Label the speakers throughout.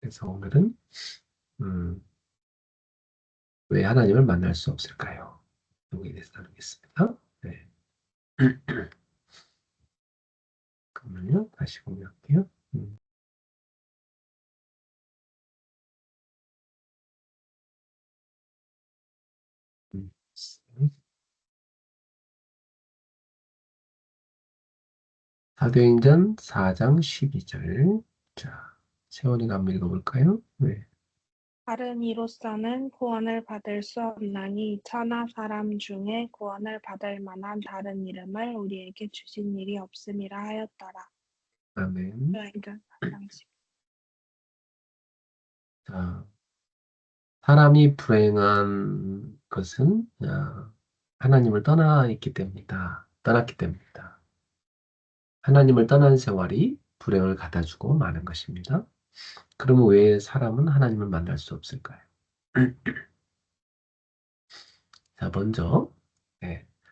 Speaker 1: 그래서 오늘은 왜 하나님을 만날 수 없을까요? 여기에 대해서 나누겠습니다. 네. 그러면요, 다시 공유할게요. 음. 사도행전 4장 12절. 자, 세원이가 한번 읽어볼까요? 네.
Speaker 2: 다른 이로서는 구원을 받을 수 없나니 천하 사람 중에 구원을 받을 만한 다른 이름을 우리에게 주신 일이 없음이라 하였더라.
Speaker 1: 아멘.
Speaker 2: 사도행전 4장 10.
Speaker 1: 자, 사람이 불행한 것은 하나님을 떠났기 때문이다. 떠났기 때문이다. 하나님을 떠난 생활이 불행을 갖다주고 마는 것입니다. 그러면 왜 사람은 하나님을 만날 수 없을까요? 자, 먼저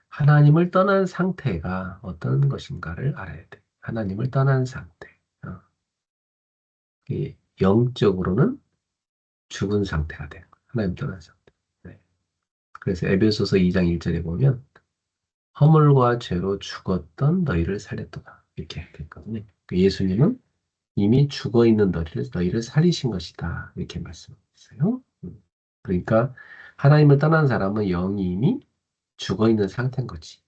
Speaker 1: 하나님을 떠난 상태가 어떤 것인가를 알아야 돼. 하나님을 떠난 상태. 어, 이게 영적으로는 죽은 상태가 돼요. 하나님 떠난 상태. 네. 그래서 에베소서 2장 1절에 보면 허물과 죄로 죽었던 너희를 살렸도다. 이렇게 됐거든요. 예수님은 이미 죽어 있는 너희를 살리신 것이다. 이렇게 말씀하셨어요. 그러니까 하나님을 떠난 사람은 영이 이미 죽어 있는 상태인 거지.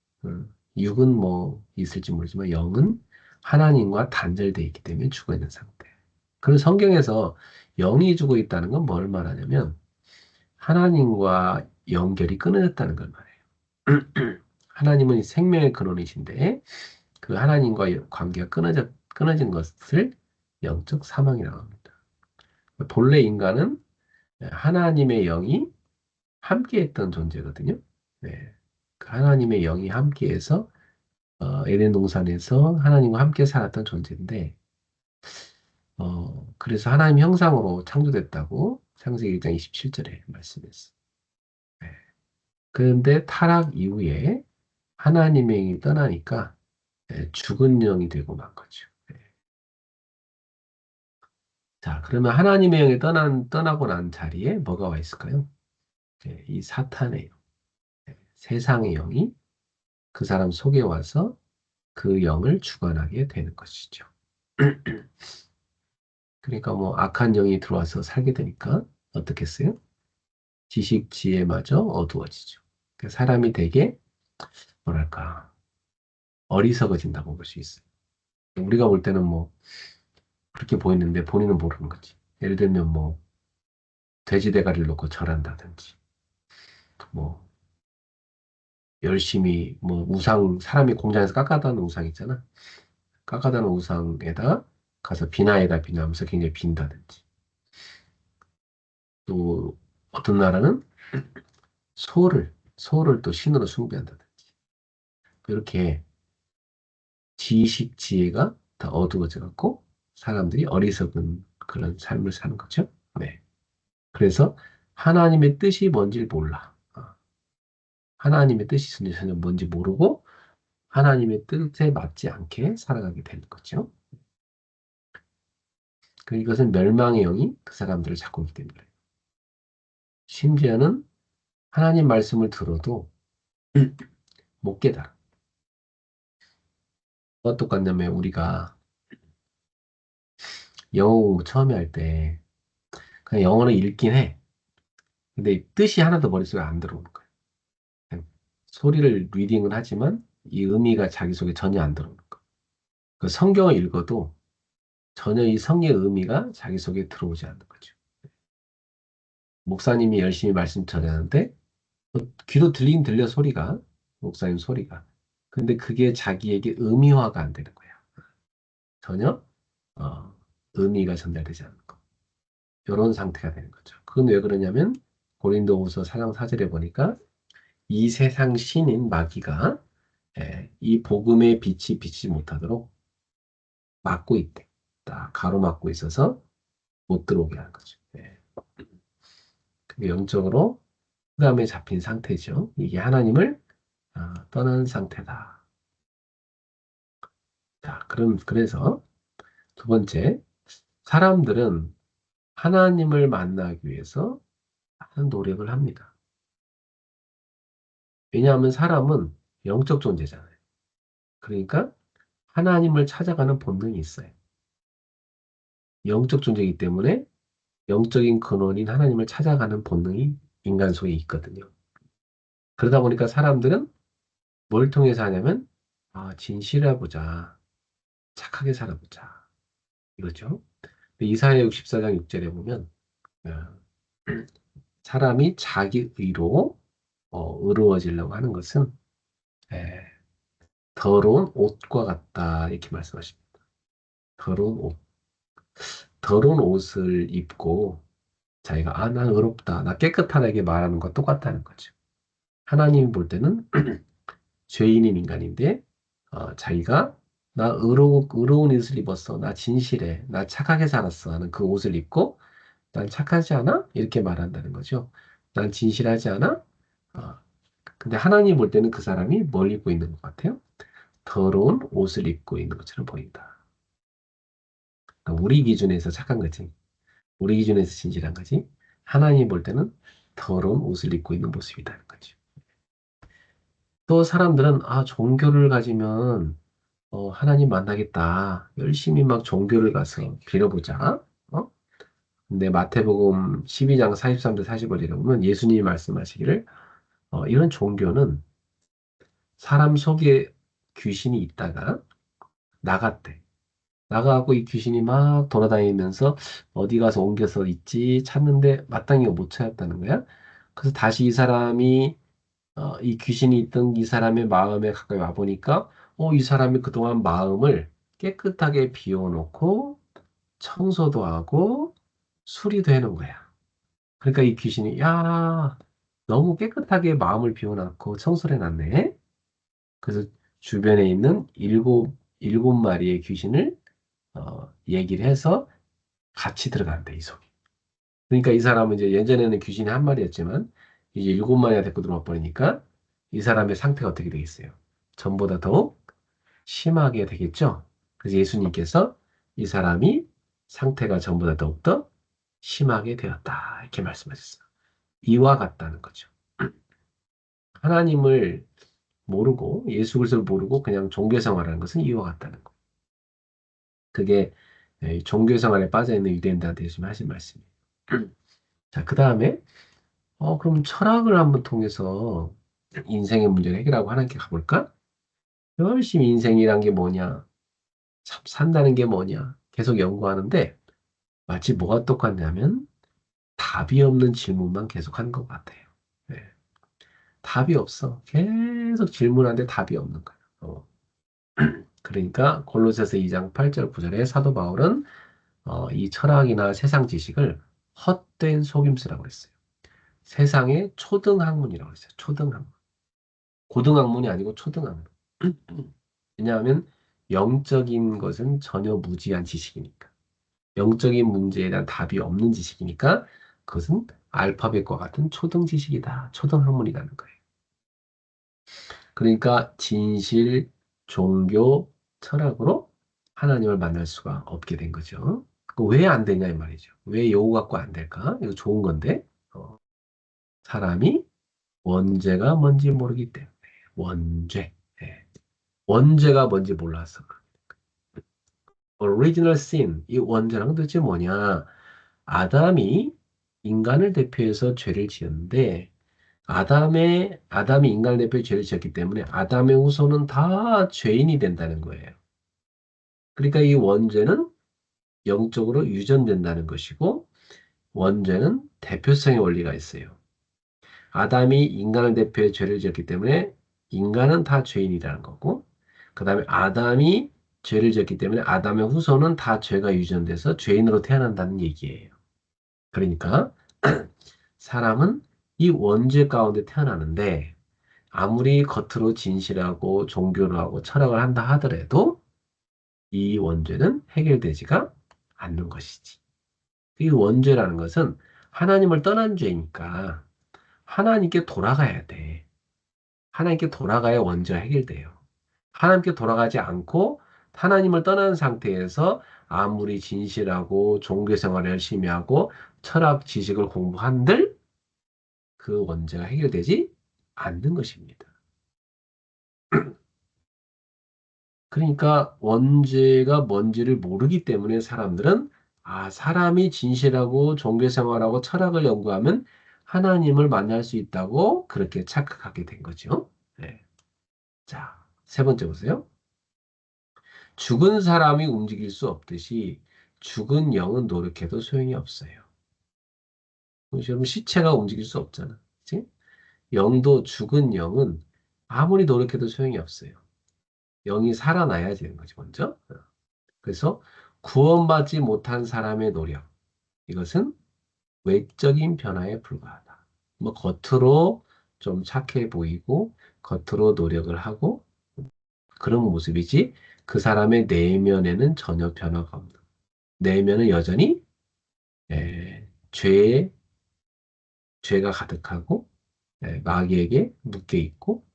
Speaker 1: 육은 뭐 있을지 모르지만 영은 하나님과 단절되어 있기 때문에 죽어 있는 상태. 그래서 성경에서 영이 죽어 있다는 건 뭘 말하냐면 하나님과 연결이 끊어졌다는 걸 말해요. 하나님은 생명의 근원이신데 그 하나님과 관계가 끊어진 것을 영적 사망이라고 합니다. 본래 인간은 하나님의 영이 함께했던 존재거든요. 네. 그 하나님의 영이 함께해서 에덴 동산에서 하나님과 함께 살았던 존재인데, 그래서 하나님 형상으로 창조됐다고 창세기 1장 27절에 말씀했어. 네. 그런데 타락 이후에 하나님의 영이 떠나니까 죽은 영이 되고 만 거죠. 네. 자, 그러면 하나님의 영이 떠나고 난 자리에 뭐가 와 있을까요? 네, 이 사탄의 영, 세상의 영이 그 사람 속에 와서 그 영을 주관하게 되는 것이죠. 그러니까 뭐 악한 영이 들어와서 살게 되니까 어떻겠어요? 지식 지혜마저 어두워지죠. 그러니까 사람이 되게 뭐랄까 어리석어진다고 볼 수 있어요. 우리가 볼 때는 뭐 그렇게 보이는데 본인은 모르는 거지. 예를 들면 뭐 돼지 대가리를 놓고 절한다든지 뭐 열심히 뭐 우상 사람이 공장에서 깎아다 놓은 우상 있잖아. 깎아다 놓은 우상에다 가서 비나에다 비나면서 굉장히 빈다든지 또 어떤 나라는 소를 또 신으로 숭배한다든지 이렇게 지식, 지혜가 다 어두워져 갖고 사람들이 어리석은 그런 삶을 사는 거죠. 네. 그래서 하나님의 뜻이 뭔지 몰라. 하나님의 뜻이 전혀 뭔지 모르고 하나님의 뜻에 맞지 않게 살아가게 되는 거죠. 이것은 멸망의 영이 그 사람들을 잡고 있기 때문에. 심지어는 하나님 말씀을 들어도 못 깨달아. 뭐가 똑같냐면 우리가 영어 공부 처음에 할 때 그냥 영어를 읽긴 해. 근데 뜻이 하나도 머릿속에 안 들어오는 거야. 그냥 소리를 리딩을 하지만 이 의미가 자기 속에 전혀 안 들어오는 거야. 그 성경을 읽어도 전혀 이 성의 의미가 자기 속에 들어오지 않는 거죠. 목사님이 열심히 말씀 전하는데 귀로 들리긴 들려 소리가 목사님 소리가. 근데 그게 자기에게 의미화가 안 되는 거야. 전혀 어, 의미가 전달되지 않는 거. 이런 상태가 되는 거죠. 그건 왜 그러냐면 고린도후서 4장 4절에 보니까 이 세상 신인 마귀가 이 복음의 빛이 비치지 못하도록 막고 있대. 딱 가로막고 있어서 못 들어오게 하는 거죠. 그게 영적으로 흑암에 잡힌 상태죠. 이게 하나님을 떠난 상태다. 자, 그래서 두 번째, 사람들은 하나님을 만나기 위해서 많은 노력을 합니다. 왜냐하면 사람은 영적 존재잖아요. 그러니까 하나님을 찾아가는 본능이 있어요. 영적 존재이기 때문에 영적인 근원인 하나님을 찾아가는 본능이 인간 속에 있거든요. 그러다 보니까 사람들은 뭘 통해서 하냐면, 진실해보자. 착하게 살아보자. 이거죠. 이사야 64장 6절에 보면, 어, 사람이 자기 의로 의로워지려고 하는 것은 에, 더러운 옷과 같다. 이렇게 말씀하십니다. 더러운 옷. 더러운 옷을 입고 자기가 나 의롭다. 나 깨끗하다게 말하는 것 똑같다는 거죠. 하나님 볼 때는 죄인인 인간인데 자기가 나 의로운 옷을 입었어. 나 진실해. 나 착하게 살았어. 하는 그 옷을 입고 난 착하지 않아? 이렇게 말한다는 거죠. 난 진실하지 않아? 어, 근데 하나님 볼 때는 그 사람이 뭘 입고 있는 것 같아요? 더러운 옷을 입고 있는 것처럼 보인다. 그러니까 우리 기준에서 착한 거지. 우리 기준에서 진실한 거지. 하나님 볼 때는 더러운 옷을 입고 있는 모습이라는 거죠. 또 사람들은 종교를 가지면 하나님 만나겠다. 열심히 막 종교를 가서 빌어보자. 어? 근데 마태복음 12장 43절 45절에 보면 예수님이 말씀하시기를 이런 종교는 사람 속에 귀신이 있다가 나갔대. 나가고 이 귀신이 막 돌아다니면서 어디 가서 옮겨서 있지 찾는데 마땅히 못 찾았다는 거야. 그래서 다시 이 사람이 이 귀신이 있던 이 사람의 마음에 가까이 와 보니까 이 사람이 그동안 마음을 깨끗하게 비워놓고 청소도 하고 수리도 해놓은 거야. 그러니까 이 귀신이 야 너무 깨끗하게 마음을 비워놨고 청소를 해놨네. 그래서 주변에 있는 일곱 마리의 귀신을 얘기를 해서 같이 들어간대 이 속에. 그러니까 이 사람은 이제 예전에는 귀신이 한 마리였지만 이제 일곱 마리가 데리고 들어와 버리니까 이 사람의 상태가 어떻게 되겠어요? 전보다 더욱 심하게 되겠죠? 그래서 예수님께서 이 사람이 상태가 전보다 더욱더 심하게 되었다. 이렇게 말씀하셨어요. 이와 같다는 거죠. 하나님을 모르고 예수 그리스도를 모르고 그냥 종교 생활하는 것은 이와 같다는 거예요. 그게 종교 생활에 빠져 있는 유대인들한테 예수님이 하신 말씀이에요. 자, 그 다음에 그럼 철학을 한번 통해서 인생의 문제를 해결하고 하나님께 가볼까? 열심히 인생이란 게 뭐냐? 참 산다는 게 뭐냐? 계속 연구하는데 마치 뭐가 똑같냐면 답이 없는 질문만 계속 하는 것 같아요. 네. 답이 없어. 계속 질문하는데 답이 없는 거예요. 그러니까 골로새서 2장 8절 9절에 사도 바울은 이 철학이나 세상 지식을 헛된 속임수라고 그랬어요. 세상의 초등학문이라고 했어요. 초등학문. 고등학문이 아니고 초등학문. 왜냐하면 영적인 것은 전혀 무지한 지식이니까. 영적인 문제에 대한 답이 없는 지식이니까 그것은 알파벳과 같은 초등 지식이다. 초등학문이라는 거예요. 그러니까 진실, 종교, 철학으로 하나님을 만날 수가 없게 된 거죠. 왜 안 되냐 이 말이죠. 왜 요거 갖고 안 될까? 이거 좋은 건데 사람이 원죄가 뭔지 모르기 때문에 원죄. 예. 원죄가 뭔지 몰라서 original sin 이 원죄란 도대체 뭐냐? 아담이 인간을 대표해서 죄를 지었는데 아담이 인간을 대표해 죄를 지었기 때문에 아담의 후손은 다 죄인이 된다는 거예요. 그러니까 이 원죄는 영적으로 유전된다는 것이고 원죄는 대표성의 원리가 있어요. 아담이 인간을 대표해 죄를 지었기 때문에 인간은 다 죄인이라는 거고 그 다음에 아담이 죄를 지었기 때문에 아담의 후손은 다 죄가 유전돼서 죄인으로 태어난다는 얘기예요. 그러니까 사람은 이 원죄 가운데 태어나는데 아무리 겉으로 진실하고 종교를 하고 철학을 한다 하더라도 이 원죄는 해결되지가 않는 것이지. 이 원죄라는 것은 하나님을 떠난 죄니까 하나님께 돌아가야 돼. 하나님께 돌아가야 원죄가 해결돼요. 하나님께 돌아가지 않고 하나님을 떠난 상태에서 아무리 진실하고 종교 생활을 열심히 하고 철학 지식을 공부한들 그 원죄가 해결되지 않는 것입니다. 그러니까 원죄가 뭔지를 모르기 때문에 사람들은 사람이 진실하고 종교 생활하고 철학을 연구하면 하나님을 만날 수 있다고 그렇게 착각하게 된 거죠. 네. 자, 세 번째 보세요. 죽은 사람이 움직일 수 없듯이 죽은 영은 노력해도 소용이 없어요. 여러분 시체가 움직일 수 없잖아. 그치? 영도 죽은 영은 아무리 노력해도 소용이 없어요. 영이 살아나야 되는 거지, 먼저. 그래서 구원받지 못한 사람의 노력. 이것은 외적인 변화에 불과하다. 뭐 겉으로 좀 착해 보이고 겉으로 노력을 하고 그런 모습이지 그 사람의 내면에는 전혀 변화가 없는. 내면은 여전히 죄에 죄가 가득하고 마귀에게 묶여 있고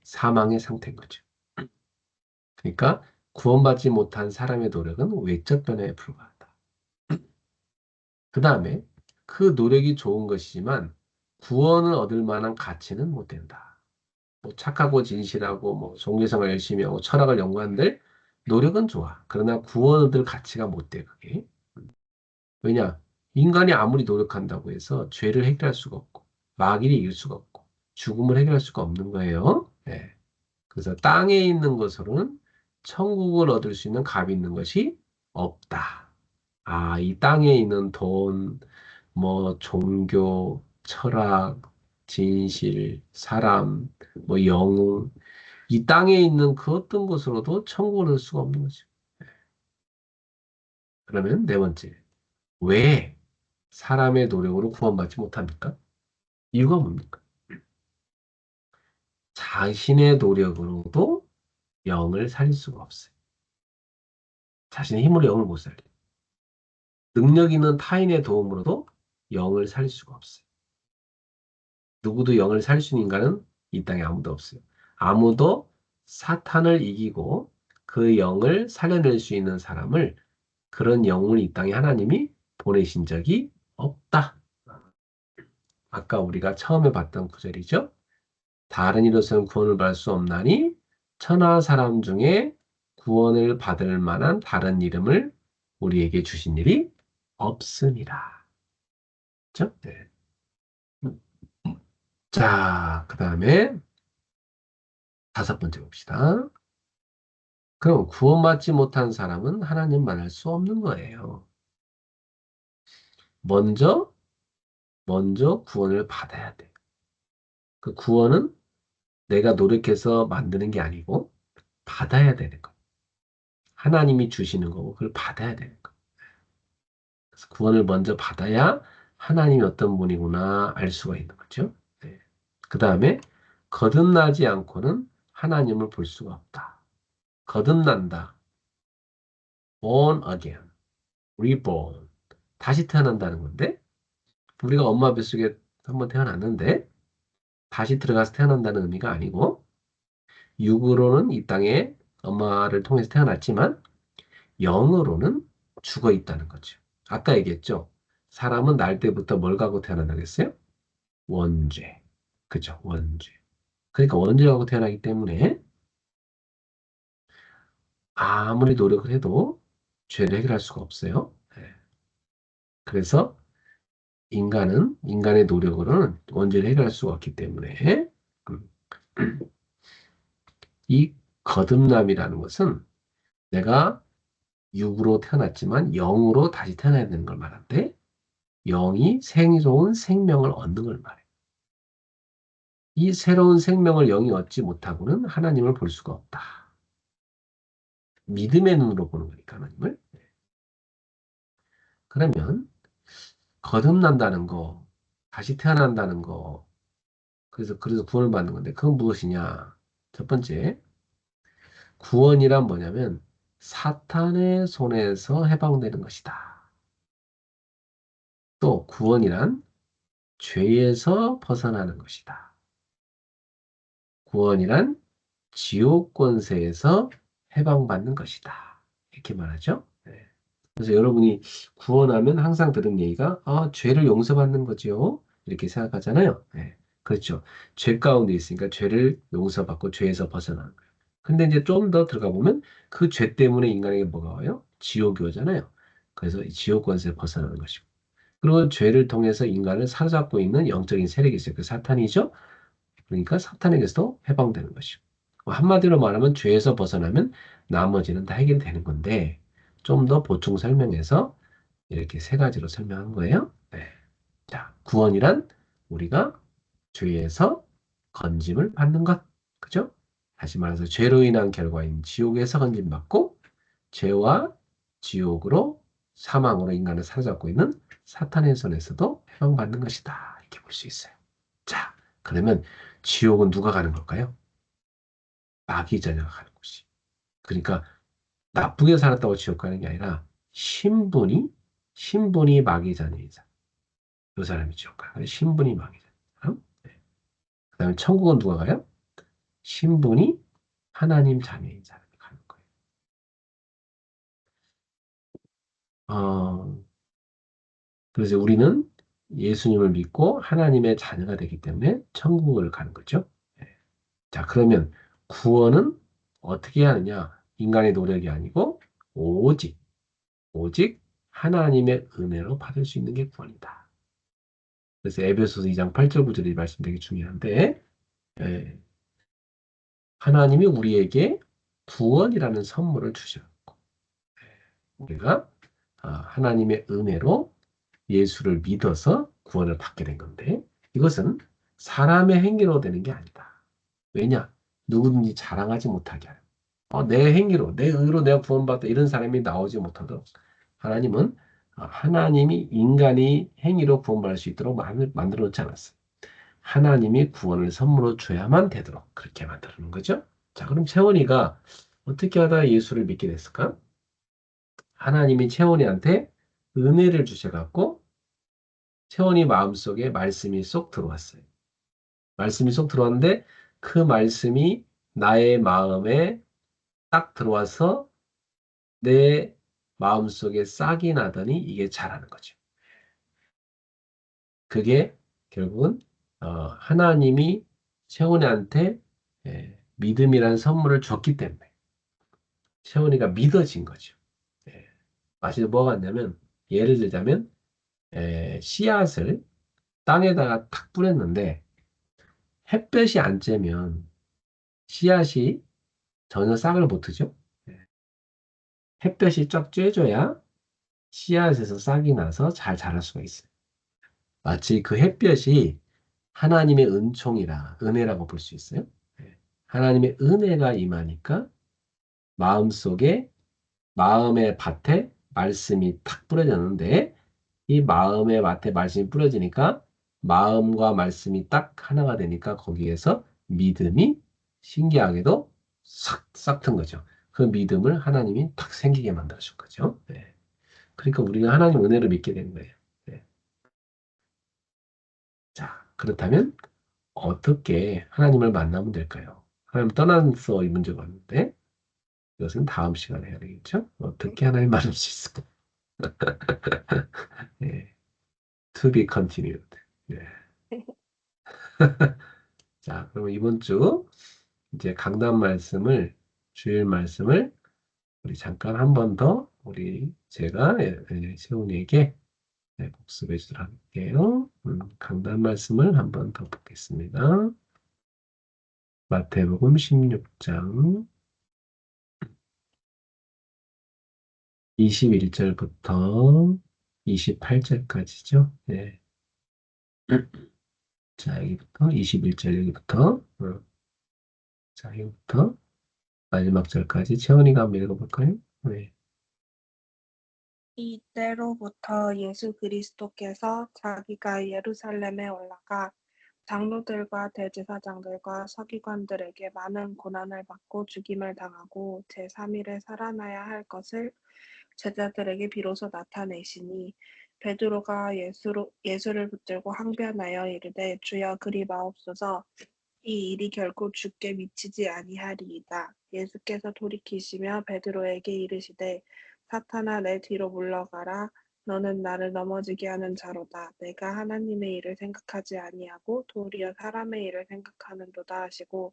Speaker 1: 사망의 상태인 거죠. 그러니까 구원받지 못한 사람의 노력은 외적 변화에 불과하다. 그 다음에 그 노력이 좋은 것이지만 구원을 얻을 만한 가치는 못 된다. 뭐 착하고 진실하고 뭐 종교생활 열심히 하고 철학을 연구한들 노력은 좋아. 그러나 구원 얻을 가치가 못 돼, 그게. 왜냐? 인간이 아무리 노력한다고 해서 죄를 해결할 수가 없고 마귀를 이길 수가 없고 죽음을 해결할 수가 없는 거예요. 예. 그래서 땅에 있는 것으로는 천국을 얻을 수 있는 값이 있는 것이 없다. 이 땅에 있는 돈, 뭐 종교, 철학, 진실, 사람, 뭐 영웅, 이 땅에 있는 그 어떤 것으로도 천국을 얻을 수가 없는 거죠. 그러면 네 번째, 왜 사람의 노력으로 구원받지 못합니까? 이유가 뭡니까? 자신의 노력으로도 영을 살릴 수가 없어요. 자신의 힘으로 영을 못 살려요. 능력 있는 타인의 도움으로도 영을 살릴 수가 없어요. 누구도 영을 살릴 수 있는 인간은 이 땅에 아무도 없어요. 아무도 사탄을 이기고 그 영을 살려낼 수 있는 사람을 그런 영을 이 땅에 하나님이 보내신 적이 없다. 아까 우리가 처음에 봤던 구절이죠. 다른 이로서는 구원을 받을 수 없나니 천하 사람 중에 구원을 받을 만한 다른 이름을 우리에게 주신 일이 없습니다. 그렇죠? 네. 자, 그 다음에 다섯 번째 봅시다. 그럼 구원받지 못한 사람은 하나님 만날 수 없는 거예요. 먼저, 먼저 구원을 받아야 돼. 그 구원은 내가 노력해서 만드는 게 아니고 받아야 되는 거. 하나님이 주시는 거고 그걸 받아야 되는 거. 그래서 구원을 먼저 받아야 하나님이 어떤 분이구나 알 수가 있는 거죠. 네. 그 다음에 거듭나지 않고는 하나님을 볼 수가 없다. 거듭난다. born again, reborn. 다시 태어난다는 건데 우리가 엄마 뱃속에 한번 태어났는데 다시 들어가서 태어난다는 의미가 아니고 육으로는 이 땅에 엄마를 통해서 태어났지만 영으로는 죽어 있다는 거죠. 아까 얘기했죠. 사람은 날 때부터 뭘 갖고 태어난다고 했어요? 원죄. 그죠? 원죄. 그러니까 원죄 갖고 태어나기 때문에 아무리 노력을 해도 죄를 해결할 수가 없어요. 네. 그래서 인간의 노력으로는 원죄를 해결할 수가 없기 때문에 음, 이 거듭남이라는 것은 내가 육으로 태어났지만 영으로 다시 태어나야 되는 걸 말하는데 영이 생존 생명을 얻는 걸 말해요. 이 새로운 생명을 영이 얻지 못하고는 하나님을 볼 수가 없다. 믿음의 눈으로 보는 거니까 하나님을. 그러면 거듭난다는 거, 다시 태어난다는 거, 그래서 구원을 받는 건데 그건 무엇이냐? 첫 번째, 구원이란 뭐냐면 사탄의 손에서 해방되는 것이다. 또 구원이란 죄에서 벗어나는 것이다. 구원이란 지옥 권세에서 해방받는 것이다. 이렇게 말하죠. 네. 그래서 여러분이 구원하면 항상 들은 얘기가 죄를 용서받는 거죠. 이렇게 생각하잖아요. 네. 그렇죠. 죄 가운데 있으니까 죄를 용서받고 죄에서 벗어나는 거예요. 근데 이제 좀 더 들어가 보면 그 죄 때문에 인간에게 뭐가 와요? 지옥이 오잖아요. 그래서 이 지옥 권세에 벗어나는 것이고. 그리고 죄를 통해서 인간을 사로잡고 있는 영적인 세력이 있어요. 그 사탄이죠. 그러니까 사탄에게서도 해방되는 것이고. 한마디로 말하면 죄에서 벗어나면 나머지는 다 해결되는 건데 좀 더 보충 설명해서 이렇게 세 가지로 설명한 거예요. 네. 자, 구원이란 우리가 죄에서 건짐을 받는 것. 그죠? 다시 말해서 죄로 인한 결과인 지옥에서 건짐받고 죄와 지옥으로 사망으로 인간을 사로잡고 있는 사탄의 손에서도 해방받는 것이다. 이렇게 볼 수 있어요. 자, 그러면 지옥은 누가 가는 걸까요? 마귀 자녀가 가는 곳이. 그러니까 나쁘게 살았다고 지옥 가는 게 아니라 신분이 마귀 자녀인 사람. 그 사람이 지옥 가요. 신분이 마귀 자녀. 네. 그다음에 천국은 누가 가요? 신분이 하나님 자녀인 사람이 가는 거예요. 어, 그래서 우리는 예수님을 믿고 하나님의 자녀가 되기 때문에 천국을 가는 거죠. 네. 자, 그러면 구원은 어떻게 하느냐? 인간의 노력이 아니고 오직 오직 하나님의 은혜로 받을 수 있는 게 구원이다. 그래서 에베소서 2장 8절 9절이 말씀 되게 중요한데 예, 하나님이 우리에게 구원이라는 선물을 주셨고 우리가 하나님의 은혜로 예수를 믿어서 구원을 받게 된 건데 이것은 사람의 행위로 되는 게 아니다. 왜냐? 누구든지 자랑하지 못하게 하려. 내 행위로, 내 의로 내가 구원받다 이런 사람이 나오지 못하도록 하나님은 하나님이 인간이 행위로 구원받을 수 있도록 만들어 놓지 않았어요. 하나님이 구원을 선물로 줘야만 되도록 그렇게 만들어 놓은 거죠. 자, 그럼 채원이가 어떻게 하다 예수를 믿게 됐을까? 하나님이 채원이한테 은혜를 주셔갖고 채원이 마음속에 말씀이 쏙 들어왔어요. 말씀이 쏙 들어왔는데 그 말씀이 나의 마음에 딱 들어와서 내 마음속에 싹이 나더니 이게 자라는 거죠. 그게 결국은 하나님이 채원이한테 믿음이라는 선물을 줬기 때문에 채원이가 믿어진 거죠. 예. 마치 뭐가 같냐면 예를 들자면 씨앗을 땅에다가 탁 뿌렸는데 햇볕이 안 쬐면 씨앗이 전혀 싹을 못 트죠. 예. 햇볕이 쫙 쬐줘야 씨앗에서 싹이 나서 잘 자랄 수가 있어요. 마치 그 햇볕이 하나님의 은혜라고 볼 수 있어요. 예. 하나님의 은혜가 임하니까 마음속에, 마음의 밭에 말씀이 탁 뿌려졌는데, 이 마음의 밭에 말씀이 뿌려지니까, 마음과 말씀이 딱 하나가 되니까 거기에서 믿음이 신기하게도 싹 튼 거죠. 그 믿음을 하나님이 탁 생기게 만들어준 거죠. 네. 그러니까 우리가 하나님 은혜를 믿게 된 거예요. 네. 자, 그렇다면 어떻게 하나님을 만나면 될까요? 하나님 떠나서 이 문제가 왔는데 이것은 다음 시간에 해야 되겠죠? 어떻게 하나님 만날 수 있을까? 네, to be continued. 네. 자, 그러면 이번 주 이제 강단 말씀을 주일 말씀을 우리 잠깐 한 번 더 우리 제가 세훈이에게 복습해 주도록 할게요. 강단 말씀을 한 번 더 보겠습니다. 마태복음 16장 21절부터 28절까지죠. 네. 자, 여기부터 21절 여기부터 자, 여기부터 마지막 절까지 채원이가 한번 읽어볼까요? 네.
Speaker 2: 이때로부터 예수 그리스도께서 자기가 예루살렘에 올라가 장로들과 대제사장들과 서기관들에게 많은 고난을 받고 죽임을 당하고 제3일에 살아나야 할 것을 제자들에게 비로소 나타내시니 베드로가 예수를 붙들고 항변하여 이르되 주여 그리 마옵소서 이 일이 결코 주께 미치지 아니하리이다. 예수께서 돌이키시며 베드로에게 이르시되 사탄아 내 뒤로 물러가라. 너는 나를 넘어지게 하는 자로다. 내가 하나님의 일을 생각하지 아니하고 도리어 사람의 일을 생각하는도다 하시고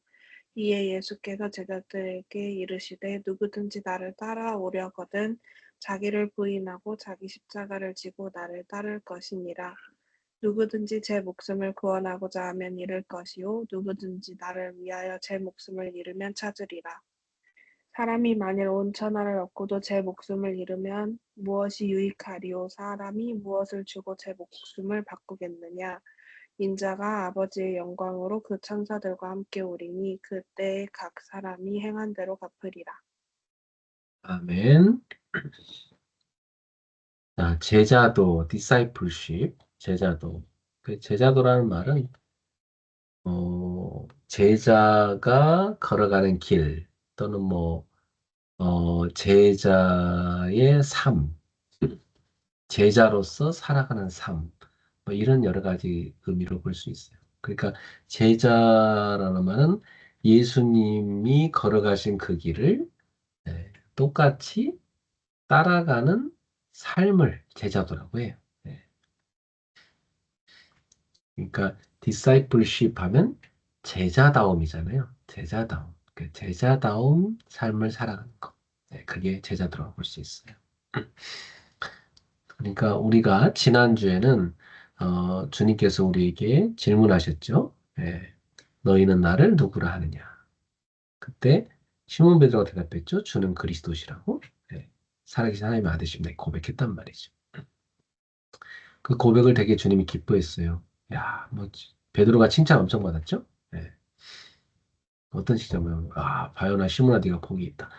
Speaker 2: 이에 예수께서 제자들에게 이르시되 누구든지 나를 따라오려거든 자기를 부인하고 자기 십자가를 지고 나를 따를 것이니라. 누구든지 제 목숨을 구원하고자 하면 잃을 것이요 누구든지 나를 위하여 제 목숨을 잃으면 찾으리라. 사람이 만일 온 천하를 얻고도 제 목숨을 잃으면 무엇이 유익하리요 사람이 무엇을 주고 제 목숨을 바꾸겠느냐. 인자가 아버지의 영광으로 그 천사들과 함께 오리니 그때에 각 사람이 행한 대로 갚으리라.
Speaker 1: 아멘. 자, 제자도, discipleship, 제자도. 그 제자도라는 말은, 제자가 걸어가는 길, 또는 제자의 삶, 제자로서 살아가는 삶, 뭐 이런 여러 가지 의미로 볼 수 있어요. 그러니까 제자라는 말은 예수님이 걸어가신 그 길을 똑같이 따라가는 삶을 제자도라고 해요. 네. 그러니까 discipleship 하면 제자다움이잖아요. 제자다움. 그 제자다움 삶을 살아가는 것. 네, 그게 제자도라고 볼 수 있어요. 그러니까 우리가 지난주에는 주님께서 우리에게 질문하셨죠. 예, 너희는 나를 누구라 하느냐. 그때 시몬 베드로가 대답했죠. 주는 그리스도시라고. 예, 살아계신 하나님의 아들이십니다. 고백했단 말이죠. 그 고백을 되게 주님이 기뻐했어요. 야, 베드로가 칭찬 엄청 받았죠. 예, 어떤 칭찬이냐면 바요나 시몬아 네가 복이 있다.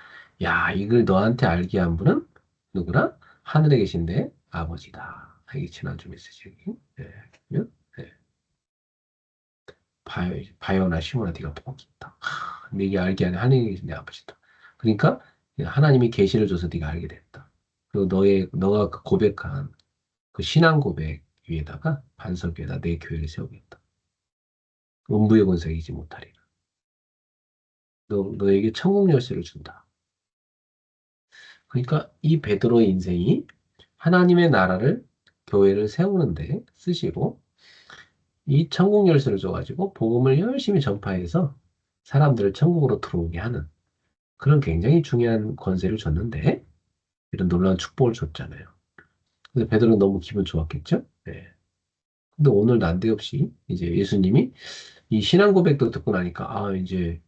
Speaker 1: 야, 이걸 너한테 알게 한 분은 누구라? 하늘에 계신데 아버지다. 이게 지난주 메시지. 예, 그러면, 예, 바요나 시몬아 네가 복이 있다. 네가 알게 하는 하늘에 계신 내 아버지다. 그러니까 하나님이 계시를 줘서 네가 알게 됐다. 그리고 너가 그 고백한 그 신앙 고백 위에다가 반석 위에다 내 교회를 세우겠다. 음부의 권세가 이기지 못하리라. 너에게 천국 열쇠를 준다. 그러니까 이 베드로의 인생이 하나님의 나라를 교회를 세우는데 쓰시고 이 천국 열쇠를 줘가지고 복음을 열심히 전파해서 사람들을 천국으로 들어오게 하는 그런 굉장히 중요한 권세를 줬는데 이런 놀라운 축복을 줬잖아요. 근데 베드로는 너무 기분 좋았겠죠? 네. 근데 오늘 난데없이 이제 예수님이 이 신앙 고백도 듣고 나니까 이제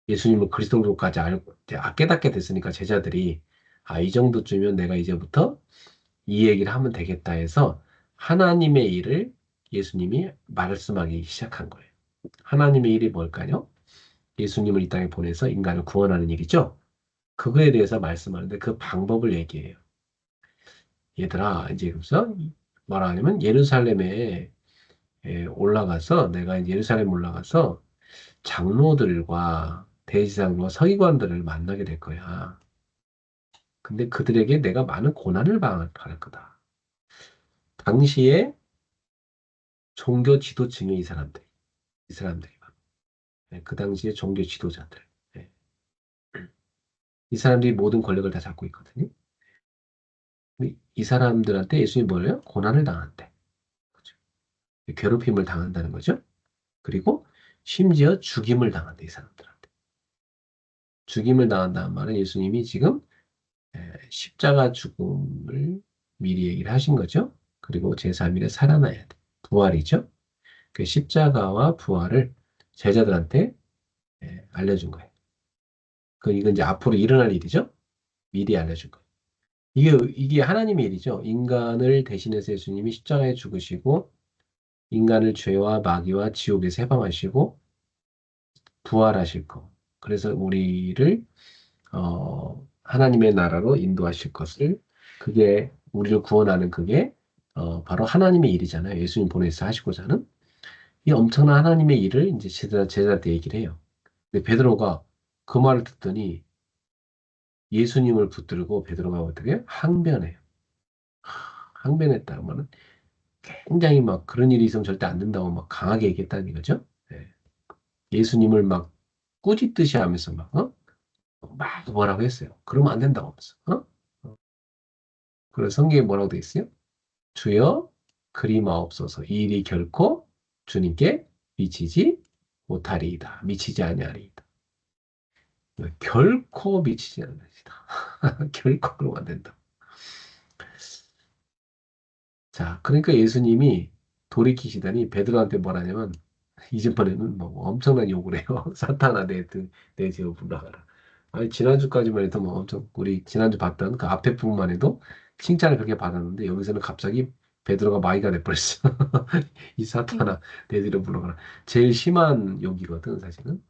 Speaker 1: 예수님을 그리스도로까지 알고 이제 깨닫게 됐으니까 제자들이 이 정도쯤이면 내가 이제부터 이 얘기를 하면 되겠다 해서 하나님의 일을 예수님이 말씀하기 시작한 거예요. 하나님의 일이 뭘까요? 예수님을 이 땅에 보내서 인간을 구원하는 일이죠. 그거에 대해서 말씀하는데 그 방법을 얘기해요. 얘들아, 이제 그래서 뭐라 하냐면 예루살렘에 올라가서 내가 이제 예루살렘 올라가서 장로들과 대지상과 서기관들을 만나게 될 거야. 근데 그들에게 내가 많은 고난을 받을 거다. 당시에 종교 지도층의 이 사람들이 그 당시에 종교 지도자들. 예. 이 사람들이 모든 권력을 다 잡고 있거든요. 근데 이 사람들한테 예수님이 뭐래요? 고난을 당한대. 그죠? 괴롭힘을 당한다는 거죠. 그리고 심지어 죽임을 당한대, 이 사람들한테. 죽임을 당한다는 말은 예수님이 지금 십자가 죽음을 미리 얘기를 하신 거죠. 그리고 제3일에 살아나야 돼. 부활이죠. 그 십자가와 부활을 제자들한테 알려준 거예요. 이건 이제 앞으로 일어날 일이죠. 미리 알려준 거예요. 이게 하나님의 일이죠. 인간을 대신해서 예수님이 십자가에 죽으시고 인간을 죄와 마귀와 지옥에서 해방하시고 부활하실 거. 그래서 우리를 하나님의 나라로 인도하실 것을 그게 우리를 구원하는 그게 바로 하나님의 일이잖아요. 예수님 보내서 하시고자 하는 이 엄청난 하나님의 일을 이제 제자한테 얘기를 해요. 근데 베드로가 그 말을 듣더니 예수님을 붙들고 베드로가 어떻게 항변해요. 항변했다는 말은 굉장히 막 그런 일이 있으면 절대 안 된다고 막 강하게 얘기했다는 거죠. 예. 예수님을 막 꾸짖듯이 하면서 막 뭐라고 했어요. 그러면 안 된다고 하면서. 그래서 성경에 뭐라고 돼 있어요? 주여 그리마옵소서 이 일이 결코 주님께 미치지 못하리이다. 미치지 아니하리이다. 결코 미치지 않으리이다. 결코 그러면 안 된다. 자, 그러니까 예수님이 돌이키시더니 베드로한테 뭐라냐면 이제번에는 뭐 엄청난 욕을 해요. 사탄아 내 죄를 불러가라. 아니 지난주까지만 해도 뭐 엄청 우리 지난주 봤던 그 앞에 부분만 해도 칭찬을 그렇게 받았는데 여기서는 갑자기 베드로가 마이가 돼버렸어. 이 사탄아 내 죄를 불러가라. 제일 심한 욕이거든 사실은.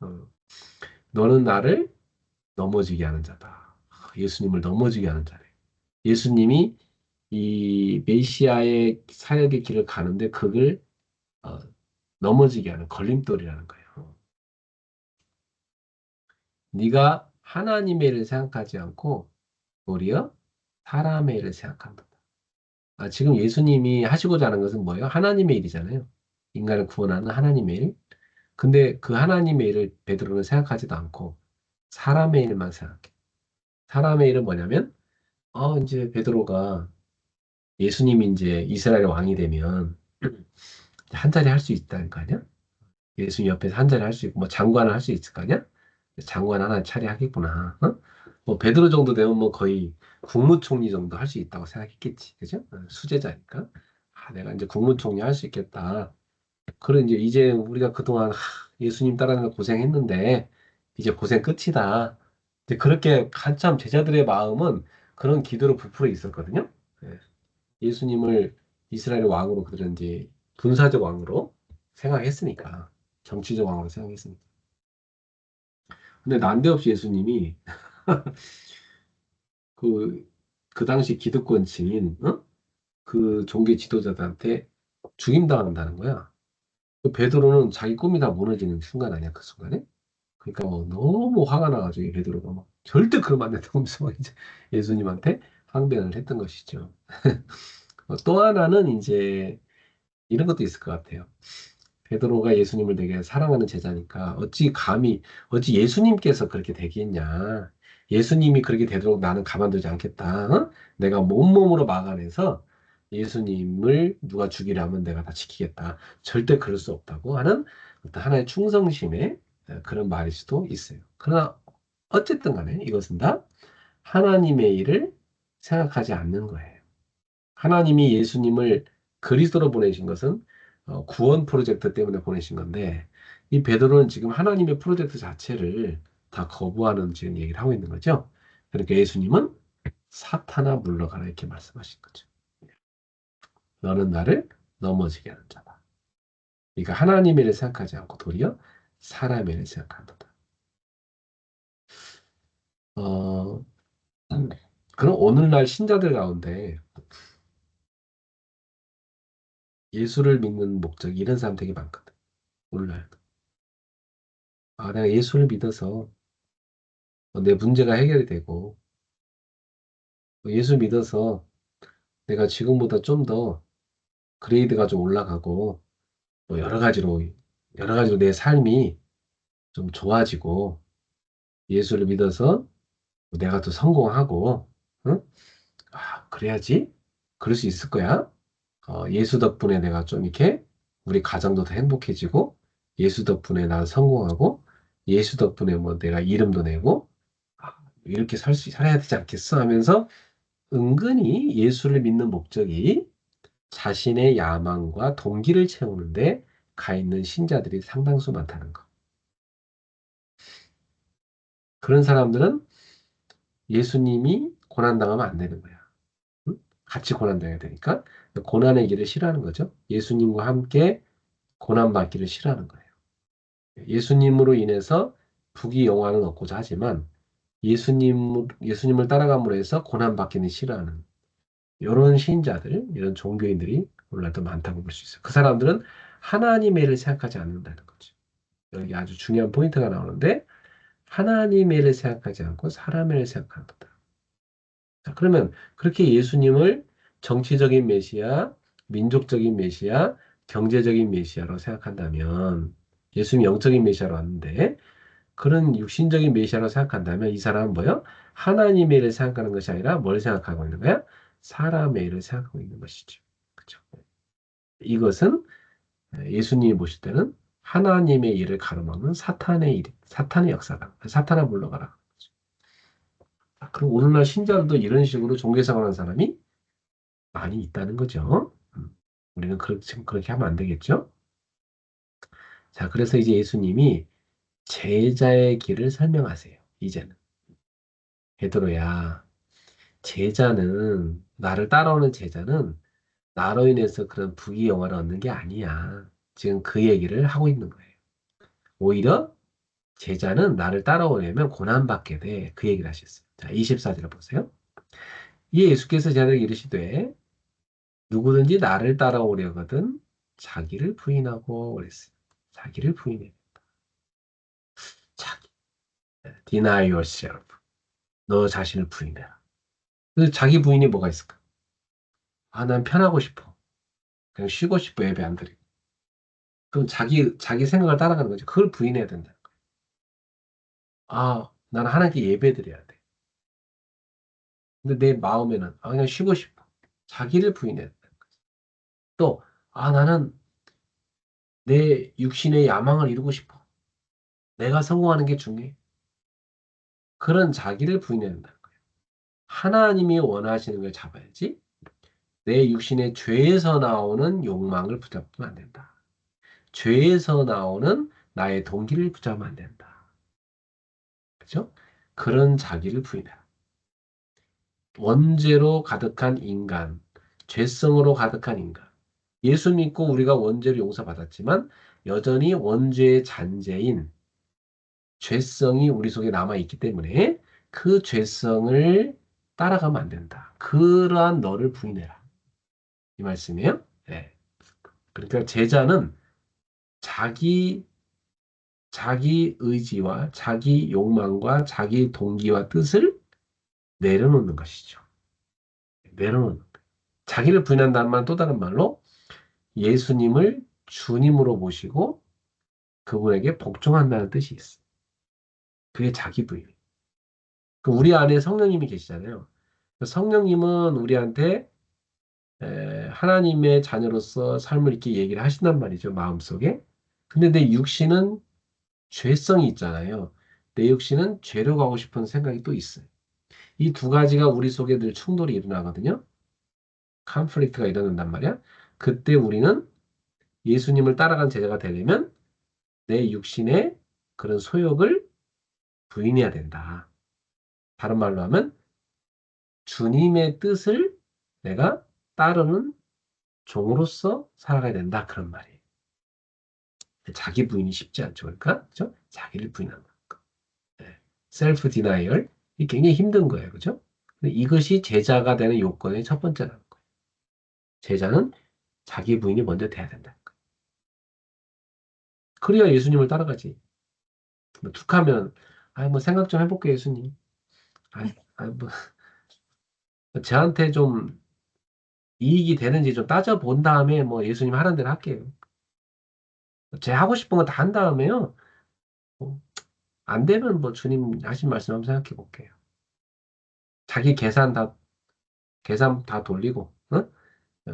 Speaker 1: 너는 나를 넘어지게 하는 자다. 예수님을 넘어지게 하는 자래. 예수님이 이 메시아의 사역의 길을 가는데 그걸 어, 넘어지게 하는 걸림돌이라는 거예요. 네가 하나님의 일을 생각하지 않고 도리어 사람의 일을 생각한다. 지금 예수님이 하시고자 하는 것은 뭐예요? 하나님의 일이잖아요. 인간을 구원하는 하나님의 일. 근데 그 하나님의 일을 베드로는 생각하지도 않고 사람의 일만 생각해. 사람의 일은 뭐냐면 이제 베드로가 예수님이 이제 이스라엘 왕이 되면 한 자리 할 수 있다는 거 아니야? 예수님 옆에서 한 자리 할 수 있고 뭐 장관을 할 수 있을 거 아니야? 장관 하나 차리하겠구나. 뭐 베드로 정도 되면 뭐 거의 국무총리 정도 할 수 있다고 생각했겠지. 그죠? 수제자니까. 내가 이제 국무총리 할 수 있겠다. 그래 이제 우리가 그동안 예수님 따라서 고생했는데 이제 고생 끝이다. 이제 그렇게 한참 제자들의 마음은 그런 기도로 부풀어 있었거든요. 예. 예수님을 이스라엘 왕으로 그들은 이제 군사적 왕으로 생각했으니까 정치적 왕으로 생각했으니까. 근데 난데없이 예수님이 그, 그 당시 기득권층인 그 종교 지도자들한테 죽임당한다는 거야. 그 베드로는 자기 꿈이 다 무너지는 순간 아니야, 그 순간에? 그러니까 너무 화가 나가지고 이 베드로가 막 절대 그러면 안 된다고 하면서 막 이제 예수님한테 항변을 했던 것이죠. 또 하나는 이제 이런 것도 있을 것 같아요. 베드로가 예수님을 되게 사랑하는 제자니까 어찌 예수님께서 그렇게 되겠냐. 예수님이 그렇게 되도록 나는 가만두지 않겠다. 내가 몸몸으로 막아내서 예수님을 누가 죽이려면 내가 다 지키겠다. 절대 그럴 수 없다고 하는 어떤 하나의 충성심의 그런 말일 수도 있어요. 그러나 어쨌든 간에 이것은 다 하나님의 일을 생각하지 않는 거예요. 하나님이 예수님을 그리스도로 보내신 것은 구원 프로젝트 때문에 보내신 건데 이 베드로는 지금 하나님의 프로젝트 자체를 다 거부하는 지금 얘기를 하고 있는 거죠. 그러니까 예수님은 사탄아 물러가라 이렇게 말씀하신 거죠. 너는 나를 넘어지게 하는 자다. 그러니까 하나님의 일을 생각하지 않고 도리어 사람의 일을 생각한다. 어, 그럼 오늘날 신자들 가운데 예수를 믿는 목적이 이런 사람 되게 많거든. 오늘날. 내가 예수를 믿어서 내 문제가 해결이 되고 예수 믿어서 내가 지금보다 좀 더 그레이드가 좀 올라가고 뭐 여러 가지로 내 삶이 좀 좋아지고 예수를 믿어서 내가 또 성공하고 응? 그래야지 그럴 수 있을 거야. 예수 덕분에 내가 좀 이렇게 우리 가정도 더 행복해지고 예수 덕분에 난 성공하고 예수 덕분에 뭐 내가 이름도 내고 이렇게 살아야 되지 않겠어 하면서 은근히 예수를 믿는 목적이 자신의 야망과 동기를 채우는데 가 있는 신자들이 상당수 많다는 거. 그런 사람들은 예수님이 고난당하면 안 되는 거야. 응? 같이 고난당해야 되니까 고난의 길을 싫어하는 거죠. 예수님과 함께 고난받기를 싫어하는 거예요. 예수님으로 인해서 부귀 영화는 얻고자 하지만 예수님을 따라감으로 해서 고난받기는 싫어하는 이런 신자들, 이런 종교인들이 오늘날도 많다고 볼 수 있어요. 그 사람들은 하나님의 일을 생각하지 않는다는 거죠. 여기 아주 중요한 포인트가 나오는데 하나님의 일을 생각하지 않고 사람의 일을 생각하는 거다. 자, 그러면 그렇게 예수님을 정치적인 메시아, 민족적인 메시아, 경제적인 메시아로 생각한다면 예수님이 영적인 메시아로 왔는데 그런 육신적인 메시아로 생각한다면 이 사람은 뭐요? 하나님의 일을 생각하는 것이 아니라 뭘 생각하고 있는 거야? 사람의 일을 생각하고 있는 것이죠. 그렇죠? 이것은 예수님이 보실 때는 하나님의 일을 가로막는 사탄의 일, 사탄의 역사다. 사탄아 물러가라. 그럼 오늘날 신자들도 이런 식으로 종교생활하는 사람이 많이 있다는 거죠. 우리는 지금 그렇게 하면 안 되겠죠? 자, 그래서 이제 예수님이 제자의 길을 설명하세요. 이제는. 베드로야, 제자는, 나를 따라오는 제자는 나로 인해서 그런 부귀영화를 얻는 게 아니야. 지금 그 얘기를 하고 있는 거예요. 오히려 제자는 나를 따라오려면 고난받게 돼. 그 얘기를 하셨어요. 자, 24절을 보세요. 이에 예수께서 제자들에게 이르시되 누구든지 나를 따라오려거든 자기를 부인하고 그랬어요. 자기를 부인해. 자기. Deny yourself. 너 자신을 부인해라. 그래서 자기 부인이 뭐가 있을까? 아, 난 편하고 싶어. 그냥 쉬고 싶어. 예배 안 드리고. 그럼 자기 생각을 따라가는 거죠. 그걸 부인해야 된다. 아, 나는 하나님께 예배 드려야 돼. 근데 내 마음에는 아, 그냥 쉬고 싶어. 자기를 부인해야 된다. 또, 아, 나는 내 육신의 야망을 이루고 싶어. 내가 성공하는 게 중요해. 그런 자기를 부인해야 된다. 하나님이 원하시는 걸 잡아야지. 내 육신의 죄에서 나오는 욕망을 붙잡으면 안 된다. 죄에서 나오는 나의 동기를 붙잡으면 안 된다. 그죠? 그런 자기를 부인해라. 원죄로 가득한 인간, 죄성으로 가득한 인간. 예수 믿고 우리가 원죄를 용서받았지만 여전히 원죄의 잔재인 죄성이 우리 속에 남아있기 때문에 그 죄성을 따라가면 안 된다. 그러한 너를 부인해라. 이 말씀이에요. 네. 그러니까 제자는 자기, 자기 의지와 자기 욕망과 자기 동기와 뜻을 내려놓는 것이죠. 내려놓는 것. 자기를 부인한다는 말은 또 다른 말로 예수님을 주님으로 모시고 그분에게 복종한다는 뜻이 있어요. 그게 자기 부인. 그 우리 안에 성령님이 계시잖아요. 그 성령님은 우리한테 하나님의 자녀로서 삶을 이렇게 얘기를 하신단 말이죠. 마음속에. 근데 내 육신은 죄성이 있잖아요. 내 육신은 죄로 가고 싶은 생각이 또 있어요. 이 두 가지가 우리 속에 늘 충돌이 일어나거든요. 컨플릭트가 일어난단 말이야. 그때 우리는 예수님을 따라간 제자가 되려면 내 육신의 그런 소욕을 부인해야 된다. 다른 말로 하면 주님의 뜻을 내가 따르는 종으로서 살아가야 된다. 그런 말이에요. 자기 부인이 쉽지 않죠. 그러니까, 그죠? 자기를 부인하는 거. 네. 셀프 디나이얼. 이 굉장히 힘든 거예요. 그죠? 근데 이것이 제자가 되는 요건의 첫 번째라는 거예요. 제자는 자기 부인이 먼저 돼야 된다. 그래야 예수님을 따라가지. 뭐 툭하면, 아, 뭐 생각 좀 해볼게요, 예수님. 뭐, 저한테 좀 이익이 되는지 좀 따져본 다음에 뭐 예수님 하는 대로 할게요. 제 하고 싶은 거 다 한 다음에요. 뭐, 안 되면 뭐 주님 하신 말씀 한번 생각해 볼게요. 자기 계산 다 돌리고, 어?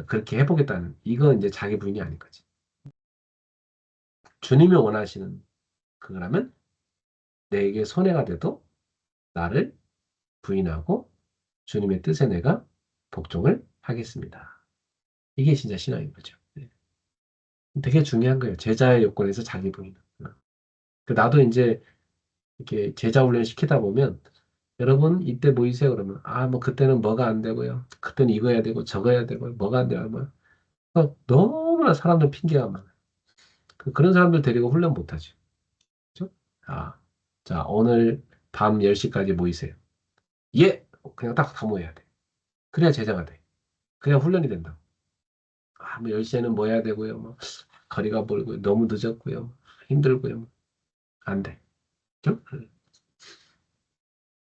Speaker 1: 그렇게 해보겠다는, 이건 이제 자기 부인이 아닌 거지. 주님이 원하시는, 그거라면 내게 손해가 돼도 나를 부인하고 주님의 뜻에 내가 복종을 하겠습니다. 이게 진짜 신앙인 거죠. 네. 되게 중요한 거예요. 제자의 요건에서 자기 부인. 나도 이제 이렇게 제자 훈련 시키다 보면 여러분 이때 모이세요 그러면 아 뭐 그때는 뭐가 안 되고요. 그때는 이거 해야 되고 저거 해야 되고 뭐가 안 돼요. 뭐 너무나 사람들 핑계가 많아요. 그런 사람들 데리고 훈련 못 하죠. 그죠? 아, 자 오늘 밤 10시까지 모이세요. 예! 그냥 딱 다 모여야 돼. 그래야 제자가 돼. 그래야 훈련이 된다고. 아, 뭐 10시에는 뭐 해야 되고요. 뭐 거리가 멀고요. 너무 늦었고요. 힘들고요. 안 돼. 그죠?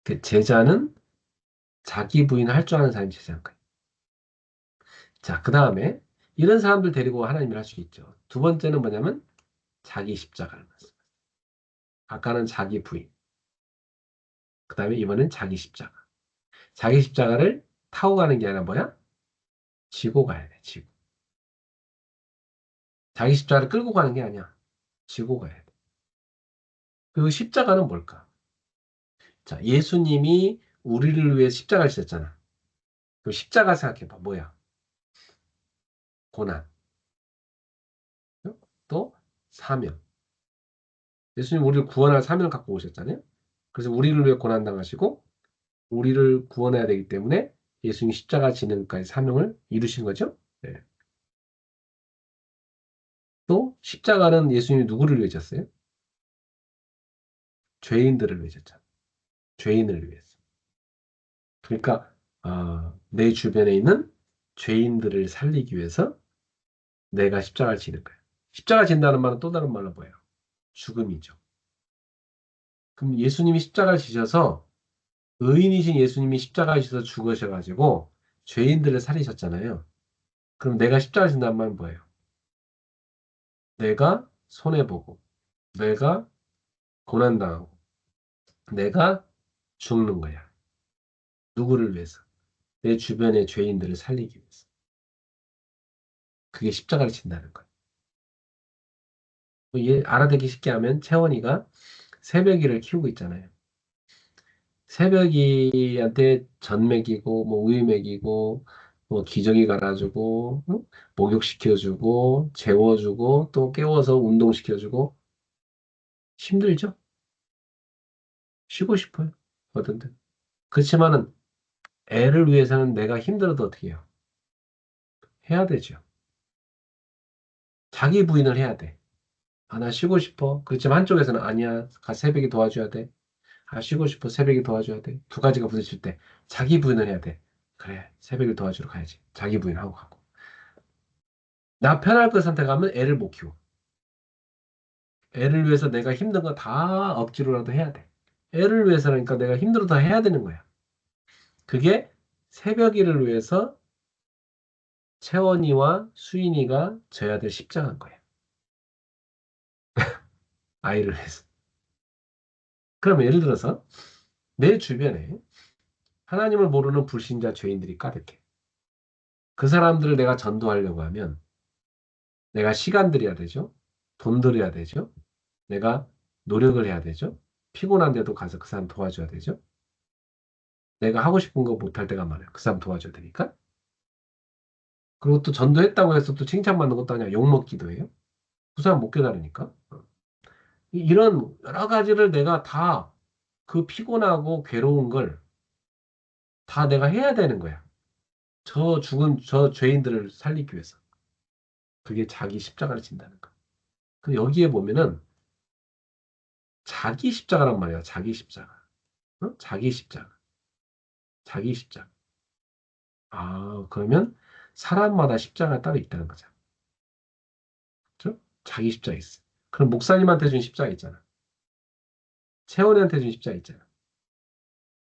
Speaker 1: 그 제자는 자기 부인 할 줄 아는 사람이 제자인 거예요. 자, 그 다음에 이런 사람들 데리고 하나님을 할 수 있죠. 두 번째는 뭐냐면 자기 십자가를 말씀하세요. 아까는 자기 부인. 그 다음에 이번엔 자기 십자가. 자기 십자가를 타고 가는 게 아니라 뭐야? 지고 가야 돼, 지고. 자기 십자가를 끌고 가는 게 아니야. 지고 가야 돼. 그 십자가는 뭘까? 자, 예수님이 우리를 위해 십자가를 지셨잖아. 그 십자가 생각해봐. 뭐야? 고난. 또 사명. 예수님 우리를 구원할 사명을 갖고 오셨잖아요. 그래서 우리를 위해 고난당하시고 우리를 구원해야 되기 때문에 예수님 십자가 지는까지 사명을 이루신 거죠. 네. 또 십자가는 예수님이 누구를 위해 졌어요? 죄인들을 위해 졌잖아요. 죄인을 위해서. 그러니까 내 주변에 있는 죄인들을 살리기 위해서 내가 십자가를 지는 거예요. 십자가 진다는 말은 또 다른 말로 뭐예요? 죽음이죠. 그럼 예수님이 십자가를 지셔서 의인이신 예수님이 십자가에 지셔서 죽으셔가지고 죄인들을 살리셨잖아요. 그럼 내가 십자가를 진다는 말은 뭐예요? 내가 손해보고 내가 고난당하고 내가 죽는 거야. 누구를 위해서? 내 주변의 죄인들을 살리기 위해서. 그게 십자가를 진다는 거예요. 알아듣기 쉽게 하면 채원이가 새벽이를 키우고 있잖아요. 새벽이한테 전 먹이고 뭐 우유 먹이고 뭐 기저귀 갈아주고 응? 목욕시켜주고 재워주고 또 깨워서 운동시켜주고 힘들죠? 쉬고 싶어요. 어떤데? 그렇지만은 애를 위해서는 내가 힘들어도 어떻게 해요? 해야 되죠. 자기 부인을 해야 돼. 아, 나 쉬고 싶어. 그렇지만 한쪽에서는 아니야. 새벽에 도와줘야 돼. 아, 쉬고 싶어. 새벽에 도와줘야 돼. 두 가지가 부딪힐 때 자기 부인을 해야 돼. 그래, 새벽에 도와주러 가야지. 자기 부인하고 가고. 나 편할 거 선택하면 애를 못 키워. 애를 위해서 내가 힘든 거 다 억지로라도 해야 돼. 애를 위해서라니까 내가 힘들어도 해야 되는 거야. 그게 새벽 일을 위해서 채원이와 수인이가 져야 될 십자가인 거야. 아이를 위해서. 그럼 예를 들어서 내 주변에 하나님을 모르는 불신자 죄인들이 가득해. 그 사람들을 내가 전도하려고 하면 내가 시간 들여야 되죠. 돈 들여야 되죠. 내가 노력을 해야 되죠. 피곤한데도 가서 그 사람 도와줘야 되죠. 내가 하고 싶은 거 못할 때가 많아요. 그 사람 도와줘야 되니까. 그리고 또 전도했다고 해서 또 칭찬받는 것도 아니야. 욕먹기도 해요. 그 사람 못 깨달으니까. 이런 여러 가지를 내가 다 그 피곤하고 괴로운 걸 다 내가 해야 되는 거야. 저 죽은 저 죄인들을 살리기 위해서. 그게 자기 십자가를 진다는 거. 근데 여기에 보면은 자기 십자가란 말이야. 자기 십자가. 어? 자기 십자가. 자기 십자가. 아, 그러면 사람마다 십자가가 따로 있다는 거죠. 그죠? 자기 십자가 있어. 그럼 목사님한테 준 십자가 있잖아. 채원이한테 준 십자가 있잖아.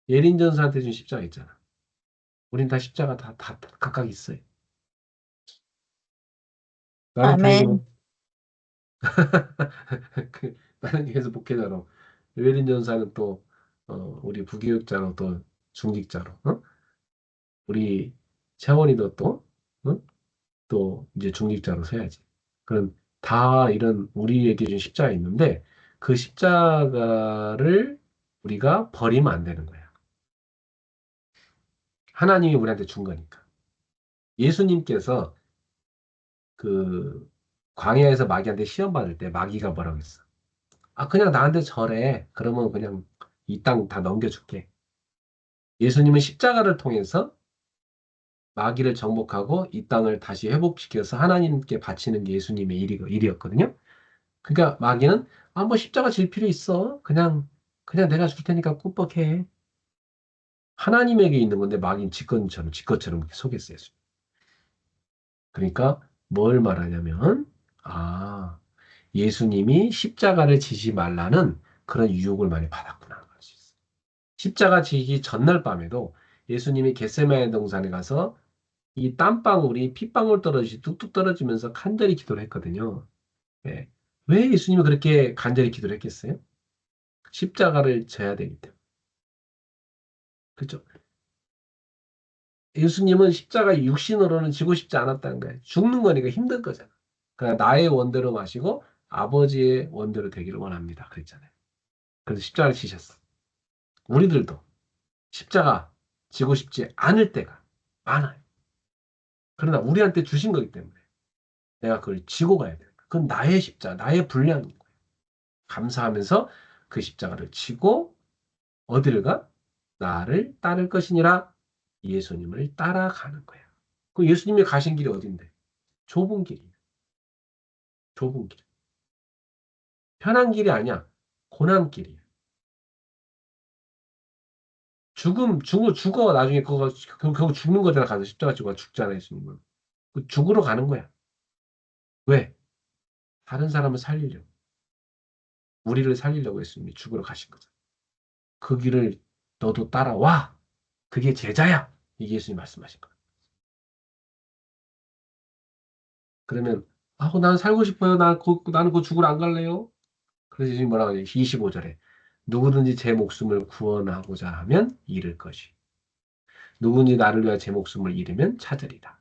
Speaker 1: 예린 전사한테 준 십자가 있잖아. 우린 다 십자가 다 각각 있어요. 나는 교회는
Speaker 3: 아멘.
Speaker 1: 나는 교회에서 목회자로, 예린 전사는 또 우리 부교육자로 또 중직자로, 어? 우리 채원이도 또, 어? 또 이제 중직자로 서야지. 그럼 다 이런 우리에게 준 십자가 있는데 그 십자가를 우리가 버리면 안 되는 거야. 하나님이 우리한테 준 거니까. 예수님께서 그 광야에서 마귀한테 시험 받을 때 마귀가 뭐라고 했어? 아, 그냥 나한테 절해. 그러면 그냥 이 땅 다 넘겨줄게. 예수님은 십자가를 통해서 마귀를 정복하고 이 땅을 다시 회복시켜서 하나님께 바치는 게 예수님의 일이었거든요. 그러니까 마귀는 뭐 십자가 질 필요 있어. 그냥 내가 줄 테니까 꿀뻑해. 하나님에게 있는 건데 마귀는 지 것처럼 이렇게 속였어요. 그러니까 뭘 말하냐면 예수님이 십자가를 지지 말라는 그런 유혹을 많이 받았구나 할 수 있어요. 십자가 지기 전날 밤에도 예수님이 겟세마네 동산에 가서 이 땀방울이 핏방울 떨어지듯이 뚝뚝 떨어지면서 간절히 기도를 했거든요. 예. 왜 예수님이 그렇게 간절히 기도를 했겠어요? 십자가를 져야 되기 때문에. 그죠? 예수님은 십자가 육신으로는 지고 싶지 않았다는 거예요. 죽는 거니까 힘든 거잖아. 그러니까 나의 원대로 마시고 아버지의 원대로 되기를 원합니다. 그랬잖아요. 그래서 십자가를 지셨어. 우리들도 십자가 지고 싶지 않을 때가 많아요. 그러나 우리한테 주신 거기 때문에 내가 그걸 지고 가야 돼요. 그건 나의 십자가, 나의 분량인 거예요. 감사하면서 그 십자가를 지고 어디를 가? 나를 따를 것이니라 예수님을 따라가는 거예요. 그 예수님이 가신 길이 어딘데? 좁은 길이에요. 좁은 길. 편한 길이 아니야. 고난 길이에요. 죽어. 나중에 그거 죽는 거잖아. 가서 십자가 지고 죽잖아, 예수님은. 그 죽으러 가는 거야. 왜? 다른 사람을 살리려고. 우리를 살리려고 예수님이 죽으러 가신 거죠. 그 길을 너도 따라와. 그게 제자야. 이게 예수님 말씀하신 거예요. 그러면, 나는 살고 싶어요. 나는 그 죽으러 안 갈래요. 그래서 예수님 뭐라고 하냐. 25절에. 누구든지 제 목숨을 구원하고자 하면 잃을 것이. 누구든지 나를 위하여 제 목숨을 잃으면 찾으리라.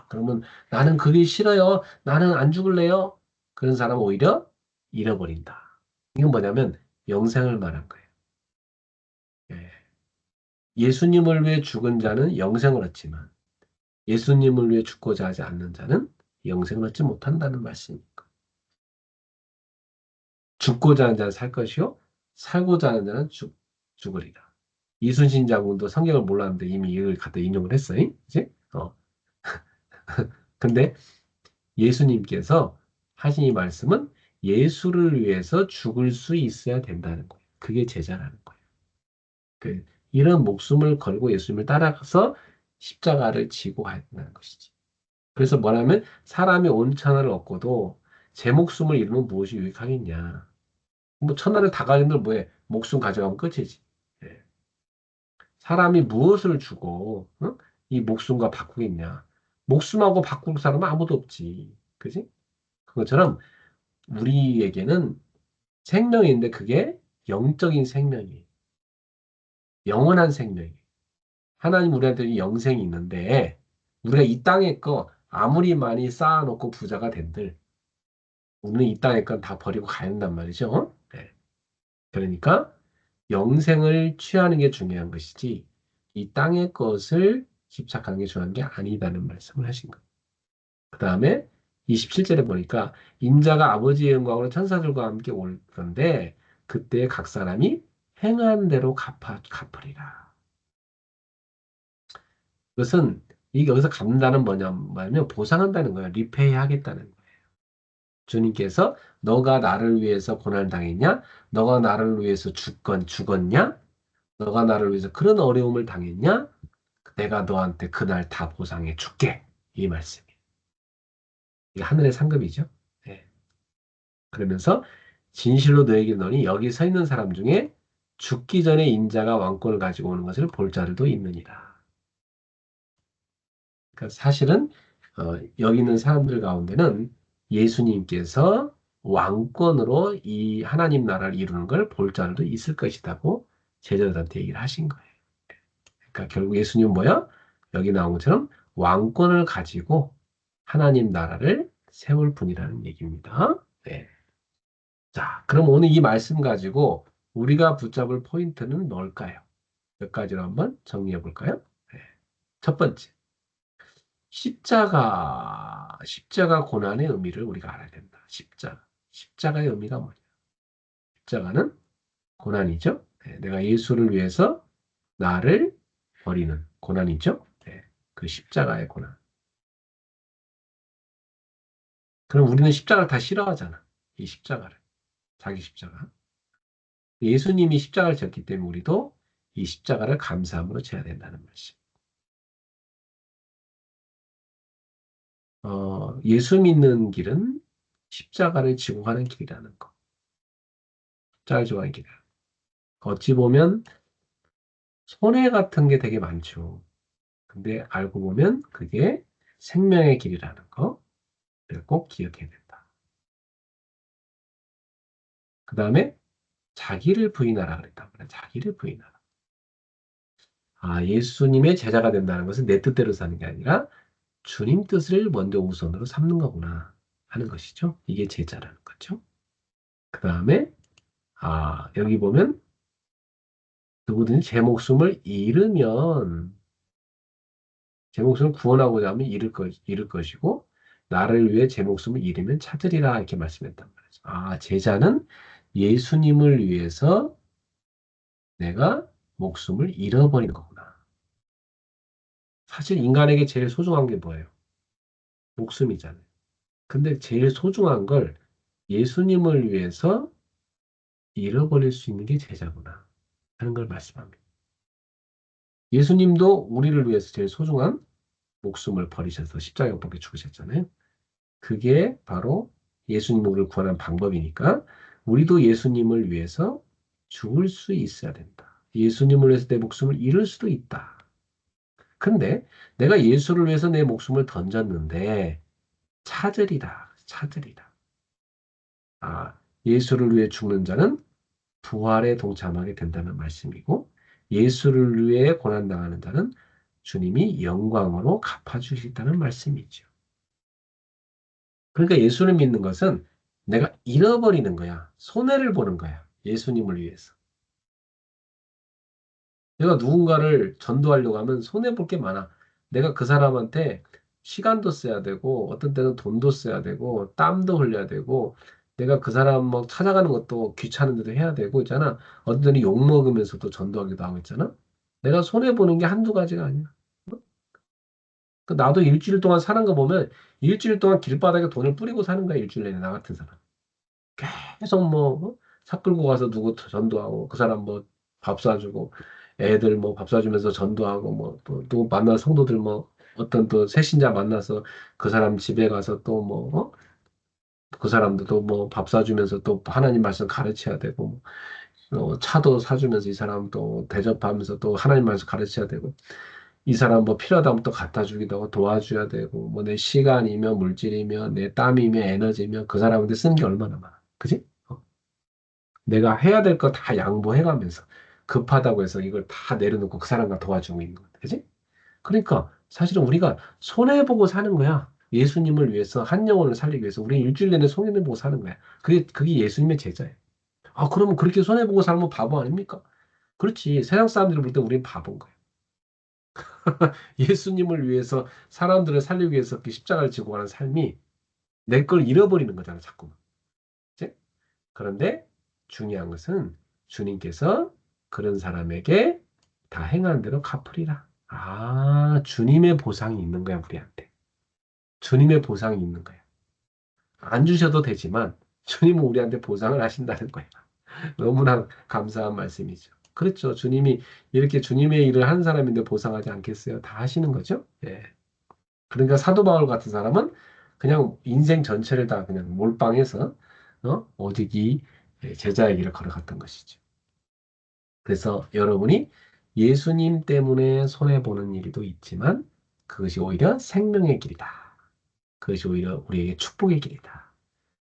Speaker 1: 그러면 나는 그게 싫어요. 나는 안 죽을래요. 그런 사람은 오히려 잃어버린다. 이건 뭐냐면 영생을 말한 거예요. 예. 예수님을 위해 죽은 자는 영생을 얻지만 예수님을 위해 죽고자 하지 않는 자는 영생을 얻지 못한다는 말씀입니다. 죽고자 하는 자는 살 것이요 살고자 하는 자는 죽으리라. 이순신 장군도 성경을 몰랐는데 이미 이걸 갖다 인용을 했어요. 그치? 근데 예수님께서 하신 이 말씀은 예수를 위해서 죽을 수 있어야 된다는 거예요. 그게 제자라는 거예요. 이런 목숨을 걸고 예수님을 따라가서 십자가를 지고 가야 된다는 것이지. 그래서 뭐냐면 사람이 온 천하를 얻고도 제 목숨을 잃으면 무엇이 유익하겠냐. 뭐 천하를 다 가진들 뭐해? 목숨 가져가면 끝이지. 예. 사람이 무엇을 주고 이 목숨과 바꾸겠냐. 목숨하고 바꿀 사람은 아무도 없지. 그지? 그것처럼 우리에게는 생명인데 그게 영적인 생명이에요. 영원한 생명이에요. 하나님 우리한테 영생이 있는데 우리가 이 땅에 거 아무리 많이 쌓아놓고 부자가 된들 우리는 이 땅에 건 다 버리고 가야 된단 말이죠. 네. 그러니까 영생을 취하는 게 중요한 것이지 이 땅의 것을 집착하는 게 중요한 게 아니다는 말씀을 하신 거예요. 그 다음에 27절에 보니까 인자가 아버지의 영광으로 천사들과 함께 올 건데 그때 각 사람이 행한 대로 갚으리라. 그것은 이게 여기서 갚는다는 뭐냐면 보상한다는 거예요. 리페이 하겠다는 거예요. 주님께서 너가 나를 위해서 고난을 당했냐? 너가 나를 위해서 죽었냐? 너가 나를 위해서 그런 어려움을 당했냐? 내가 너한테 그날 다 보상해 줄게. 이 말씀이에요. 이게 하늘의 상급이죠. 네. 그러면서 진실로 너에게 너니 여기 서 있는 사람 중에 죽기 전에 인자가 왕권을 가지고 오는 것을 볼 자들도 있느니라. 그러니까 사실은 여기 있는 사람들 가운데는 예수님께서 왕권으로 이 하나님 나라를 이루는 걸 볼 자들도 있을 것이라고 제자들한테 얘기를 하신 거예요. 그러니까 결국 예수님은 뭐야? 여기 나온 것처럼 왕권을 가지고 하나님 나라를 세울 분이라는 얘기입니다. 네. 자, 그럼 오늘 이 말씀 가지고 우리가 붙잡을 포인트는 뭘까요? 몇 가지로 한번 정리해 볼까요? 네. 첫 번째, 십자가 고난의 의미를 우리가 알아야 된다. 십자가의 의미가 뭐냐? 십자가는 고난이죠. 네, 내가 예수를 위해서 나를 버리는 고난이죠. 네, 그 십자가의 고난. 그럼 우리는 십자가를 다 싫어하잖아. 이 십자가를. 자기 십자가. 예수님이 십자가를 졌기 때문에 우리도 이 십자가를 감사함으로 져야 된다는 말씀. 예수 믿는 길은 십자가를 지고 가는 길이라는 거. 십자가를 지고 가는 길이야. 어찌 보면 손해 같은 게 되게 많죠. 근데 알고 보면 그게 생명의 길이라는 거. 꼭 기억해야 된다. 그 다음에 자기를 부인하라 그랬단 말이야. 자기를 부인하라. 아, 예수님의 제자가 된다는 것은 내 뜻대로 사는 게 아니라 주님 뜻을 먼저 우선으로 삼는 거구나 하는 것이죠. 이게 제자라는 거죠. 그 다음에 여기 보면 누구든지 제 목숨을 구원하고자 하면 잃을 것이고 나를 위해 제 목숨을 잃으면 찾으리라 이렇게 말씀했단 말이죠. 제자는 예수님을 위해서 내가 목숨을 잃어버리는 거구나. 사실 인간에게 제일 소중한 게 뭐예요? 목숨이잖아요. 근데 제일 소중한 걸 예수님을 위해서 잃어버릴 수 있는 게 제자구나 하는 걸 말씀합니다. 예수님도 우리를 위해서 제일 소중한 목숨을 버리셔서 십자가에 못 박혀 죽으셨잖아요. 그게 바로 예수님을 우리를 구원한 방법이니까 우리도 예수님을 위해서 죽을 수 있어야 된다. 예수님을 위해서 내 목숨을 잃을 수도 있다. 근데 내가 예수를 위해서 내 목숨을 던졌는데 찾으리라, 찾으리라. 예수를 위해 죽는 자는 부활에 동참하게 된다는 말씀이고 예수를 위해 고난당하는 자는 주님이 영광으로 갚아주시다는 말씀이죠. 그러니까 예수를 믿는 것은 내가 잃어버리는 거야. 손해를 보는 거야. 예수님을 위해서. 내가 누군가를 전도하려고 하면 손해볼 게 많아. 내가 그 사람한테 시간도 써야 되고, 어떤 때는 돈도 써야 되고, 땀도 흘려야 되고, 내가 그 사람 뭐 찾아가는 것도 귀찮은데도 해야 되고 있잖아. 어떤 때는 욕먹으면서도 전도하기도 하고 있잖아. 내가 손해보는 게 한두 가지가 아니야. 나도 일주일 동안 사는 거 보면 일주일 동안 길바닥에 돈을 뿌리고 사는 거야, 일주일 내내, 나 같은 사람. 계속 차 끌고 가서 누구 전도하고, 그 사람 뭐 밥 사주고, 애들 뭐 밥 사주면서 전도하고, 또 누구 만나 성도들 어떤 또 새신자 만나서 그 사람 집에 가서 또 그 사람들도 뭐 밥 사주면서 또 하나님 말씀 가르쳐야 되고, 차도 사주면서 이 사람 또 대접하면서 또 하나님 말씀 가르쳐야 되고, 이 사람 뭐 필요하다면 또 갖다 주기도 하고 도와줘야 되고, 뭐 내 시간이며 물질이며 내 땀이며 에너지며 그 사람한테 쓰는 게 얼마나 많아. 그지? 내가 해야 될 거 다 양보해가면서 급하다고 해서 이걸 다 내려놓고 그 사람과 도와주고 있는 거야. 그지? 그러니까 사실은 우리가 손해보고 사는 거야. 예수님을 위해서, 한 영혼을 살리기 위해서 우리 일주일 내내 손해보고 사는 거야. 그게 예수님의 제자예요. 그러면 그렇게 손해보고 살면 바보 아닙니까? 그렇지. 세상 사람들이 볼 때 우린 바보인 거야. 예수님을 위해서 사람들을 살리기 위해서 그 십자가를 지고 가는 삶이 내 걸 잃어버리는 거잖아, 자꾸만. 그치? 그런데 중요한 것은 주님께서 그런 사람에게 다 행한 대로 갚으리라. 주님의 보상이 있는 거야, 우리한테. 주님의 보상이 있는 거야. 안 주셔도 되지만 주님은 우리한테 보상을 하신다는 거야. 너무나 감사한 말씀이죠. 그렇죠. 주님이 이렇게 주님의 일을 한 사람인데 보상하지 않겠어요? 다 하시는 거죠. 예. 그러니까 사도 바울 같은 사람은 그냥 인생 전체를 다 그냥 몰빵해서 오직 이 제자의 길을 걸어갔던 것이죠. 그래서 여러분이 예수님 때문에 손해보는 일도 있지만 그것이 오히려 생명의 길이다. 그것이 오히려 우리에게 축복의 길이다.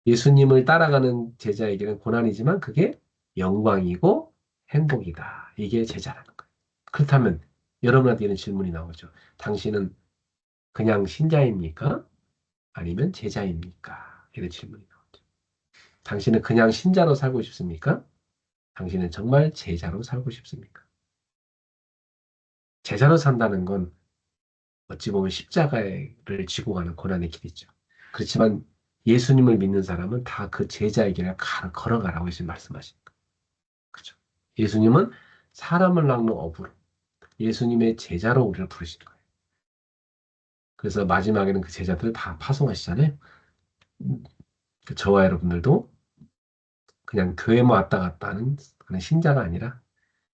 Speaker 1: 예수님을 따라가는 제자에게는 고난이지만 그게 영광이고 행복이다. 이게 제자라는 거예요. 그렇다면 여러분한테 이런 질문이 나오죠. 당신은 그냥 신자입니까? 아니면 제자입니까? 이런 질문이 나오죠. 당신은 그냥 신자로 살고 싶습니까? 당신은 정말 제자로 살고 싶습니까? 제자로 산다는 건 어찌 보면 십자가를 지고 가는 고난의 길이죠. 그렇지만 예수님을 믿는 사람은 다 그 제자의 길을 걸어가라고 예수님 말씀하십니다. 그죠? 예수님은 사람을 낚는 어부로 예수님의 제자로 우리를 부르시는 거예요. 그래서 마지막에는 그 제자들을 다 파송하시잖아요. 저와 여러분들도 그냥 교회만 왔다 갔다 하는 그런 신자가 아니라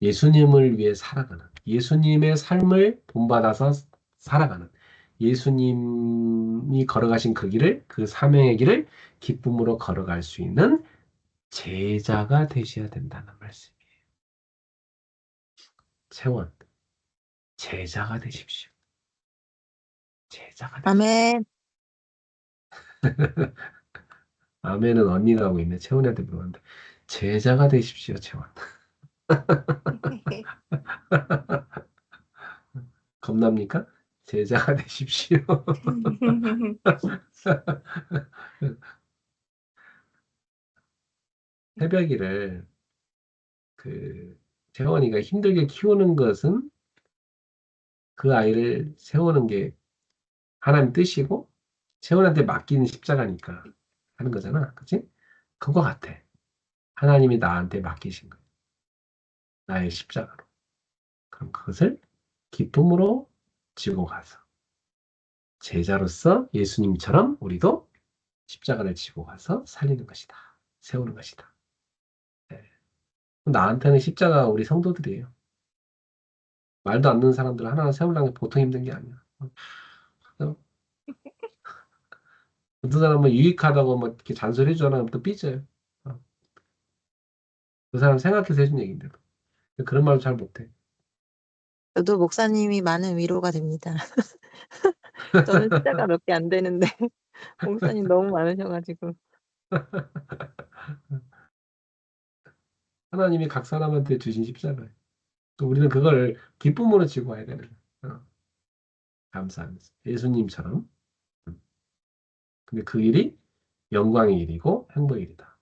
Speaker 1: 예수님을 위해 살아가는, 예수님의 삶을 본받아서 살아가는, 예수님이 걸어가신 그 길을, 그 사명의 길을 기쁨으로 걸어갈 수 있는 제자가 되셔야 된다는 말씀이에요. 세원, 제자가 되십시오. 제자가 되십시오.
Speaker 3: 아멘.
Speaker 1: 아멘은 언니가 하고 있네. 채원이한테 물어봤는데. 제자가 되십시오, 채원. 겁납니까? 제자가 되십시오. 새벽이를 채원이가 힘들게 키우는 것은 그 아이를 세우는 게 하나님 뜻이고 채원한테 맡기는 십자가니까 하는 거잖아. 그치? 그거 같아. 하나님이 나한테 맡기신 거야. 나의 십자가로. 그럼 그것을 기쁨으로 지고 가서 제자로서 예수님처럼 우리도 십자가를 지고 가서 살리는 것이다. 세우는 것이다. 네. 나한테는 십자가 우리 성도들이에요. 말도 안 듣는 사람들 하나 세우려는 게 보통 힘든 게 아니야. 어? 어떤 사람은 유익하다고 뭐 이렇게 잔소리 해주잖아. 또 삐져요. 어. 그 사람 생각해서 해준 얘기인데도. 그런 말도 잘 못해.
Speaker 3: 저도 목사님이 많은 위로가 됩니다. 저는 숫자가 몇 개 안 되는데 목사님 너무 많으셔가지고.
Speaker 1: 하나님이 각 사람한테 주신 십자가예요. 또 우리는 그걸 기쁨으로 지고 와야 되는 거예요. 감사하면서. 예수님처럼. 근데 그 일이 영광의 일이고 행복의 일이다.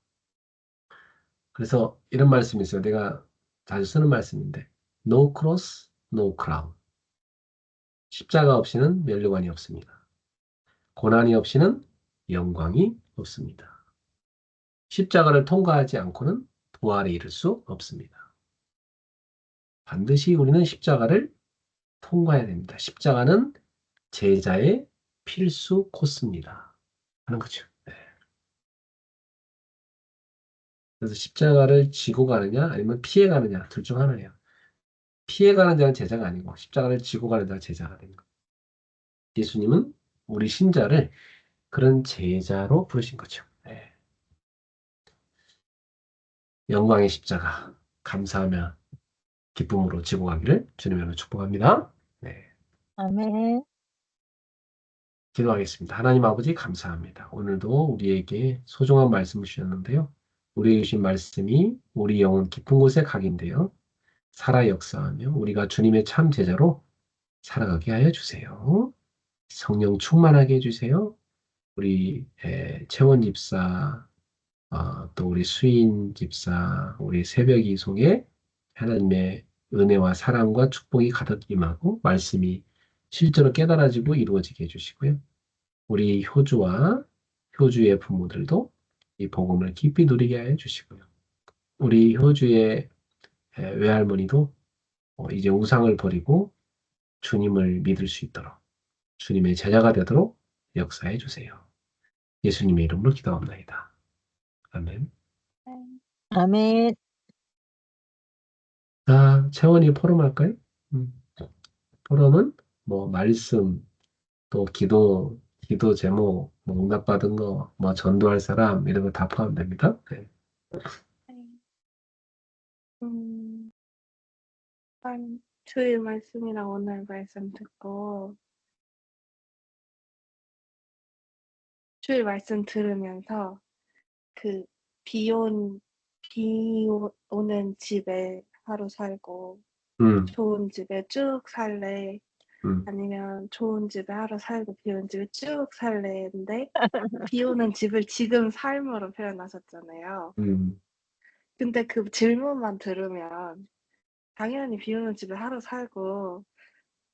Speaker 1: 그래서 이런 말씀이 있어요. 내가 자주 쓰는 말씀인데 No cross, no crown. 십자가 없이는 면류관이 없습니다. 고난이 없이는 영광이 없습니다. 십자가를 통과하지 않고는 부활에 이를 수 없습니다. 반드시 우리는 십자가를 통과해야 됩니다. 십자가는 제자의 필수 코스입니다. 하는 거죠. 네. 그래서 십자가를 지고 가느냐 아니면 피해 가느냐 둘 중 하나예요. 피해 가는 자는 제자가 아니고 십자가를 지고 가는 자가 제자가 되는 거예요. 예수님은 우리 신자를 그런 제자로 부르신 거죠. 네. 영광의 십자가 감사하며 기쁨으로 지고 가기를 주님으로 축복합니다. 네.
Speaker 3: 아멘.
Speaker 1: 기도하겠습니다. 하나님 아버지 감사합니다. 오늘도 우리에게 소중한 말씀을 주셨는데요. 우리에게 주신 말씀이 우리 영혼 깊은 곳에 각인되어 살아 역사하며 우리가 주님의 참 제자로 살아가게 하여 주세요. 성령 충만하게 해주세요. 우리 채원 집사, 또 우리 수인 집사, 우리 새벽이 속에 하나님의 은혜와 사랑과 축복이 가득 임하고 말씀이 실제로 깨달아지고 이루어지게 해주시고요. 우리 효주와 효주의 부모들도 이 복음을 깊이 누리게 해 주시고요. 우리 효주의 외할머니도 이제 우상을 버리고 주님을 믿을 수 있도록 주님의 제자가 되도록 역사해 주세요. 예수님의 이름으로 기도합니다. 아멘.
Speaker 3: 아멘.
Speaker 1: 자, 채원이 포럼할까요? 포럼은 뭐 말씀, 또 기도 제목, 뭐 응답받은 거, 뭐 전도할 사람 이런 거 다 포함됩니다. 네.
Speaker 2: 음, 주일 말씀이랑 오늘 말씀 듣고 주일 말씀 들으면서 그 비 오는 집에 하루 살고
Speaker 1: 음,
Speaker 2: 좋은 집에 쭉 살래?
Speaker 1: 음,
Speaker 2: 아니면 좋은 집에 하루 살고 비 오는 집에 쭉 살래인데 비 오는 집을 지금 삶으로 표현하셨잖아요.
Speaker 1: 음,
Speaker 2: 근데 그 질문만 들으면 당연히 비 오는 집에 하루 살고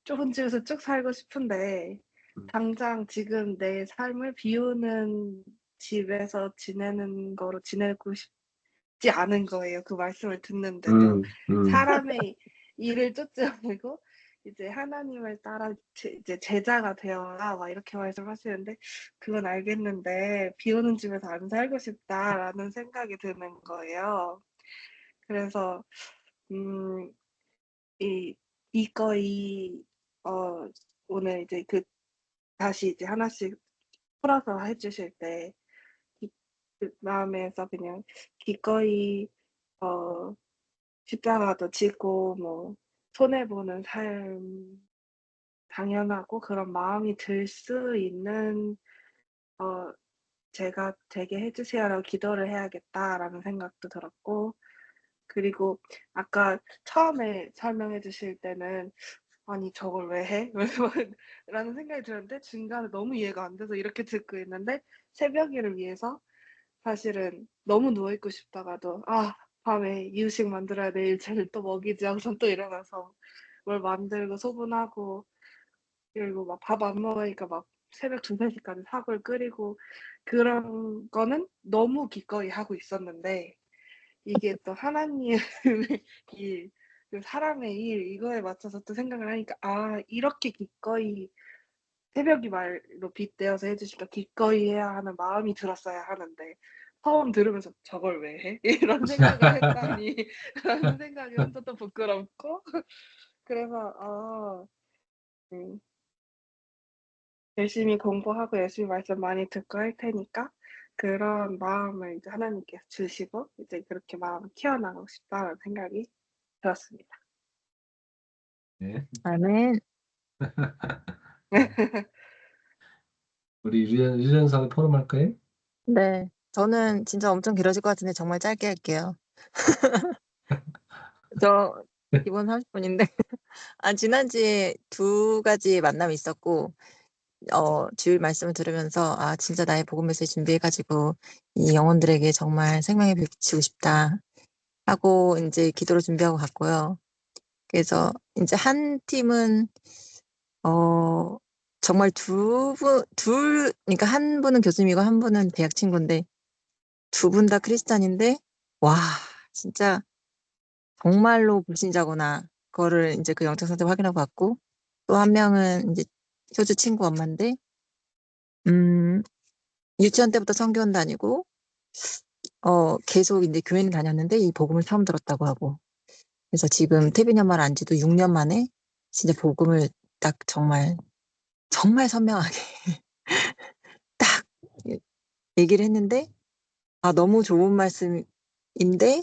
Speaker 2: 좋은 집에서 쭉 살고 싶은데
Speaker 1: 음,
Speaker 2: 당장 지금 내 삶을 비 오는 집에서 지내는 거로 지내고 싶지 않은 거예요, 그 말씀을 듣는데도.
Speaker 1: 음, 음,
Speaker 2: 사람의 일을 쫓지 말고 이제 하나님을 따라 이제 제자가 되어라 막 이렇게 말씀하시는데 그건 알겠는데 비 오는 집에서 안 살고 싶다라는 생각이 드는 거예요. 그래서 음 이 이거이 어 오늘 이제 다시 이제 하나씩 풀어서 해 주실 때 이 마음에서 그냥 기꺼이 어 십자가도 지고 뭐 손해 보는 삶 당연하고 그런 마음이 들 수 있는 어 제가 되게 해 주세요라고 기도를 해야겠다라는 생각도 들었고, 그리고 아까 처음에 설명해 주실 때는 '아니 저걸 왜 해?' 왜 막 라는 생각이 들었는데, 중간에 너무 이해가 안 돼서 이렇게 듣고 있는데, 새벽일을 위해서 사실은 너무 누워 있고 싶다가도 '아 밤에 이유식 만들어야 내일 쟤를 또 먹이지.' 하고선 또 일어나서 뭘 만들고 소분하고, 그리고 막 밥 안 먹으니까 막 새벽 2-3 시까지 사골 끓이고, 그런 거는 너무 기꺼이 하고 있었는데, 이게 또 하나님의 일, 그 사람의 일, 이거에 맞춰서 또 생각을 하니까 '아 이렇게 기꺼이 새벽이 말로 빗대어서 해 주시니까 기꺼이 해야 하는 마음이 들었어야 하는데, 처음 들으면서 '저걸 왜 해?' 이런 생각을 했다니 라는 생각이 혼자 또 부끄럽고, 그래서 음 열심히 공부하고 열심히 말씀 많이 듣고 할 테니까 그런 마음을 이제 하나님께서 주시고 이제 그렇게 마음을 키워나가고 싶다는 생각이 들었습니다.
Speaker 1: 네.
Speaker 3: 아멘.
Speaker 1: 우리 유연상 토론할까요?
Speaker 3: 네. 저는 진짜 엄청 길어질 것 같은데 정말 짧게 할게요. 저 기본 30 분인데 지난주에 2가지 만남이 있었고, 주일 말씀을 들으면서 '아 진짜 나의 복음 메시지 준비해 가지고 이 영혼들에게 정말 생명의 빛 비치고 싶다.' 하고 인제 기도를 준비하고 갔고요. 그래서 인제 한 팀은 어 정말 그러니까 한 분은 교수님이고 한 분은 대학 친구인데, 2분 다 크리스찬인데 와 진짜 정말로 불신자구나. 그거를 인제 그 영적 상태 확인하고 갔고, 또 한 명은 인제 호주 친구 엄마인데 음 유치원 때부터 성교원 다니고 계속 인제 교회는 다녔는데 이 복음을 처음 들었다고 하고, 그래서 지금 태빈이 엄마를 안 지도 6년 만에 진짜 복음을 딱 정말, 정말 선명하게 딱 예 얘기를 했는데, 너무 좋은 말씀인데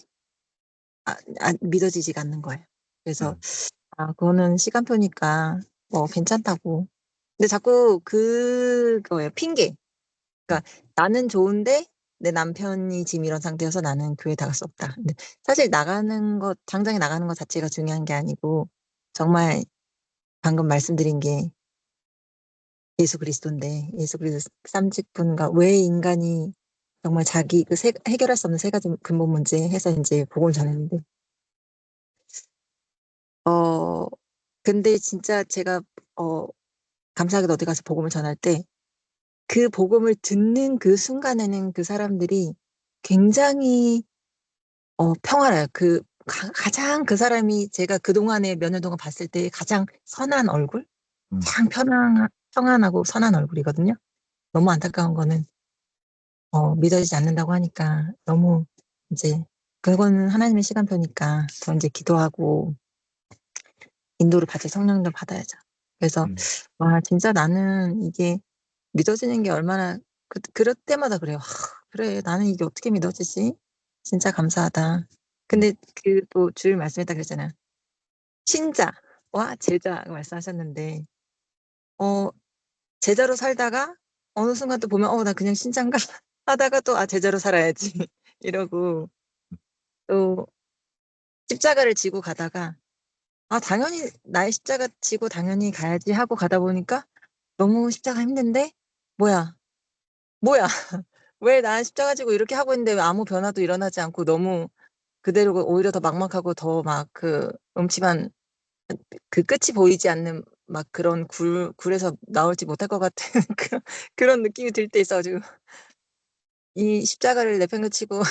Speaker 3: 믿어지지가 않는 거예요. 그래서
Speaker 1: 음.
Speaker 3: 그거는 시간표니까 뭐 괜찮다고. 근데 자꾸 그거예요. 핑계.
Speaker 1: 음.
Speaker 3: 그러니까 나는 좋은데 내 남편이 지금 이런 상태여서 나는 교회 나갈 수 없다. 근데 사실 나가는 것, 당장에 나가는 것 자체가 중요한 게 아니고, 정말 방금 말씀드린 게 예수 그리스도인데, 예수 그리스도 쌈짓분과 왜 인간이 정말 자기 해결할 수 없는 3가지 근본 문제 해서 인제 복음을 전했는데, 어 근데 진짜 제가 어 감사하게도 어디 가서 복음을 전할 때 그 복음을 듣는 그 순간에는 그 사람들이 굉장히 평화로워요. 가장 그 사람이 제가 그동안에 몇 년 동안 봤을 때 가장 선한 얼굴?
Speaker 1: 음.
Speaker 3: 가장 평안하고 선한 얼굴이거든요. 너무 안타까운 거는 믿어지지 않는다고 하니까 너무 인제, 그거는 하나님의 시간표니까 더 인제 기도하고 인도를 받을 성령도 받아야죠. 그래서
Speaker 1: 음.
Speaker 3: 와 진짜 나는 이게 믿어지는 게 얼마나, 그럴 때마다 그래요. '그래 나는 이게 어떻게 믿어지지? 진짜 감사하다.'
Speaker 1: 음.
Speaker 3: 근데 또 주일 말씀했다 그랬잖아요. 신자와 제자 말씀하셨는데, 어 제자로 살다가 어느 순간 또 보면 '나 그냥 신자인가?' 하다가 또 '제자로 살아야지.' 이러고, 또 십자가를 지고 가다가 '당연히 나의 십자가 지고 당연히 가야지.' 하고 가다 보니까 너무 십자가 힘든데 '뭐야, 뭐야. 왜 난 십자가 지고 이렇게 하고 있는데 왜 아무 변화도 일어나지 않고 너무 그대로고, 오히려 더 막막하고 더 막 음침한, 끝이 보이지 않는 막 그런 굴에서 나오지 못할 것 같은 그런 느낌이 들 때 있어 가지고 이 십자가를 내팽개치고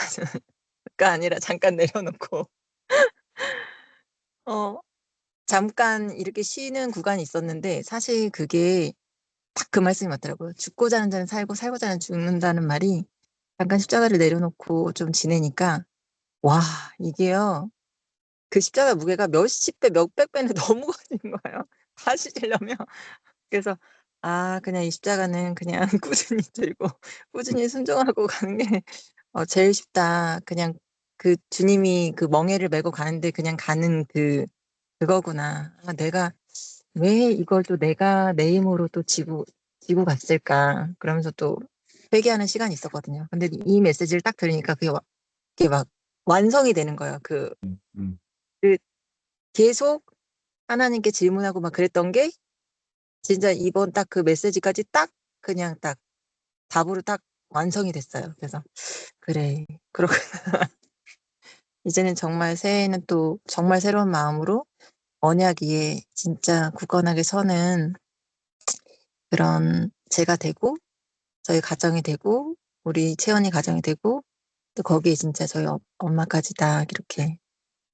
Speaker 3: 가 아니라 잠깐 내려놓고 어 잠깐 이렇게 쉬는 구간이 있었는데, 사실 그게 딱 그 말씀이 맞더라고요. "죽고자 하는 자는 살고 살고자 하는 자는 죽는다."는 말이, 잠깐 십자가를 내려놓고 좀 지내니까 와 이게요. 그 십자가 무게가 몇십 배 몇백 배는 더 무거워진 거예요, 다시 지려면. 그래서 그냥 이 십자가는 그냥 꾸준히 들고 꾸준히 순종하고 가는 게 제일 쉽다. 그냥 주님이 멍에를 메고 가는데 그냥 가는 그거구나. '내가 왜 이걸 또 내가 내 힘으로 또 지고 갔을까.' 그러면서 또 회개하는 시간이 있었거든요. 근데 이 메시지를 딱 들으니까 그게 막 완성이 되는 거예요.
Speaker 1: 음,
Speaker 3: 그 계속 하나님께 질문하고 막 그랬던 게 진짜 이번 딱 그 메시지까지 딱 그냥 딱 답으로 딱 완성이 됐어요. 그래서 그래. 그렇고 이제는 정말 새해에는 또 정말 새로운 마음으로 언약 위에 진짜 굳건하게 서는 그런 제가 되고 저희 가정이 되고 우리 채원이 가정이 되고 또 거기에 진짜 저희 엄마까지 다 이렇게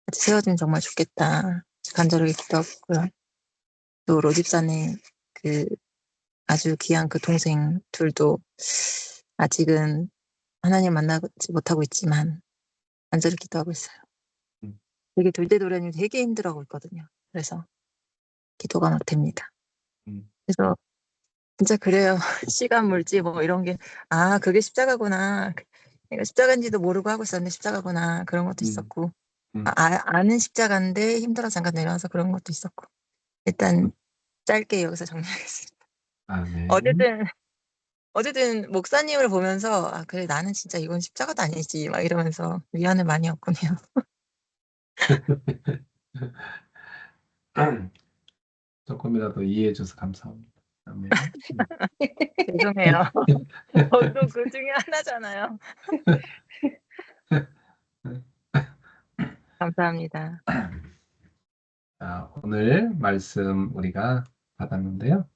Speaker 3: 같이 세워주면 정말 좋겠다. 간절하게 기도하고요. 또 로집사네 그 아주 귀한 그 동생 둘도 아직은 하나님 만나지 못하고 있지만 간절히 기도하고 있어요.
Speaker 1: 음,
Speaker 3: 되게 돌대돌아니 되게 힘들어하고 있거든요. 그래서 기도가 막 됩니다.
Speaker 1: 음,
Speaker 3: 그래서 진짜 그래요. 시간 물지 뭐 이런 게 그게 십자가구나. 내가 십자가인지도 모르고 하고 있었는데 십자가구나. 그런 것도
Speaker 1: 음,
Speaker 3: 있었고
Speaker 1: 음,
Speaker 3: 아는 십자가인데 힘들어 잠깐 내려와서 그런 것도 있었고 일단 짧게 여기서 정리하겠습니다.
Speaker 1: 아멘.
Speaker 3: 어쨌든 목사님을 보면서 그래 나는 진짜 이건 십자가도 아니지 막 이러면서 위안을 많이 얻군요.
Speaker 1: 조금이라도 이해해줘서 감사합니다. 아멘.
Speaker 3: 죄송해요. 저도 그 중에 하나잖아요. 감사합니다.
Speaker 1: 자, 오늘 말씀 우리가 받았는데요.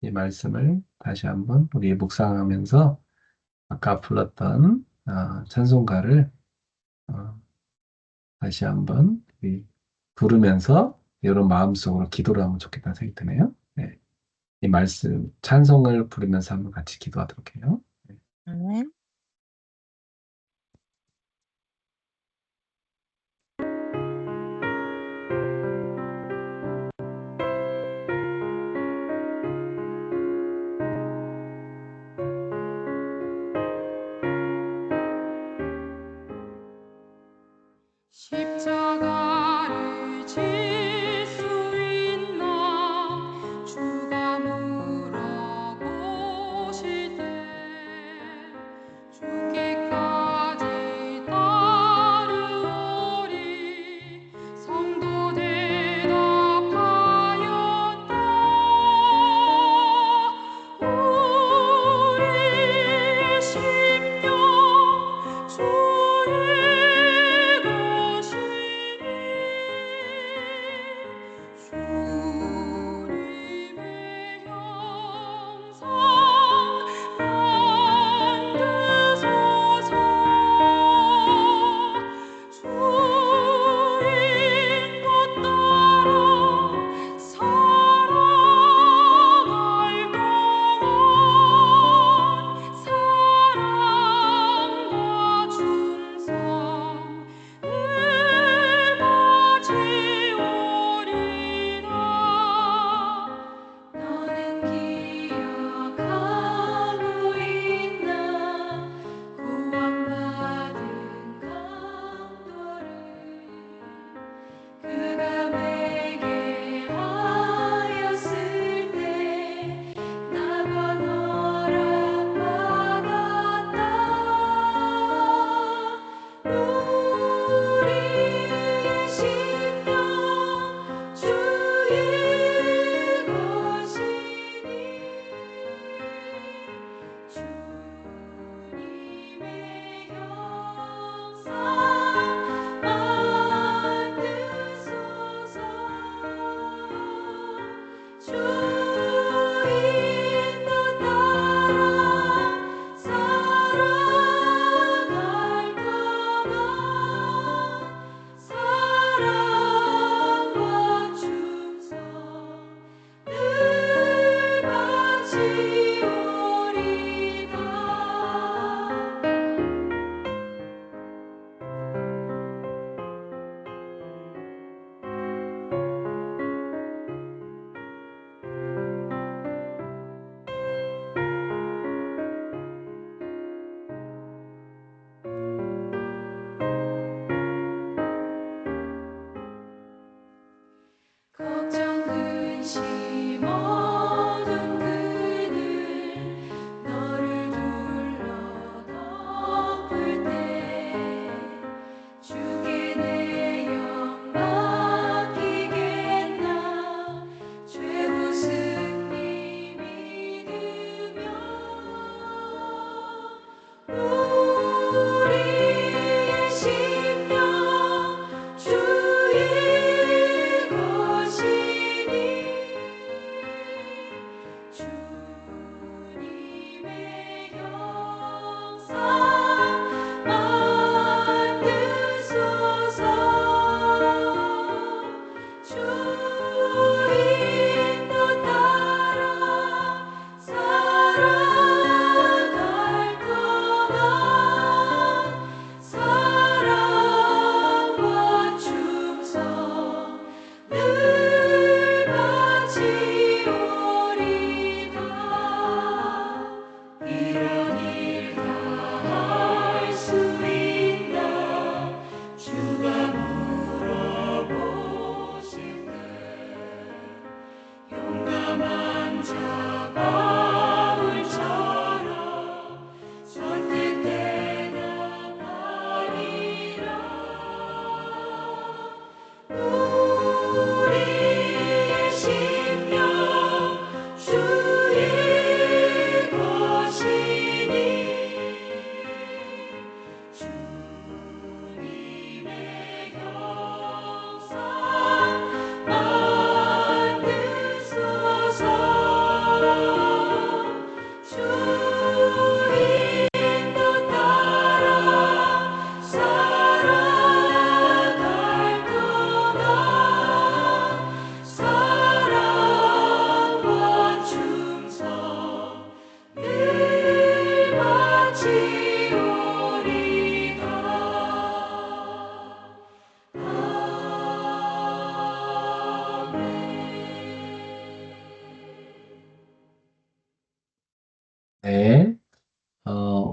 Speaker 1: 이 말씀을 다시 한번 우리 묵상하면서 아까 불렀던 찬송가를 어, 다시 한번 우리 부르면서 여러분 마음속으로 기도를 하면 좋겠다는 생각이 드네요. 네. 이 말씀 찬송을 부르면서 한번 같이 기도하도록 해요. 네.
Speaker 3: 네.
Speaker 4: 십자가를 질 수 있나 주가 물어보시되 죽기까지 따르오리 성도 대답하였다 우리의 심령 주의 것이니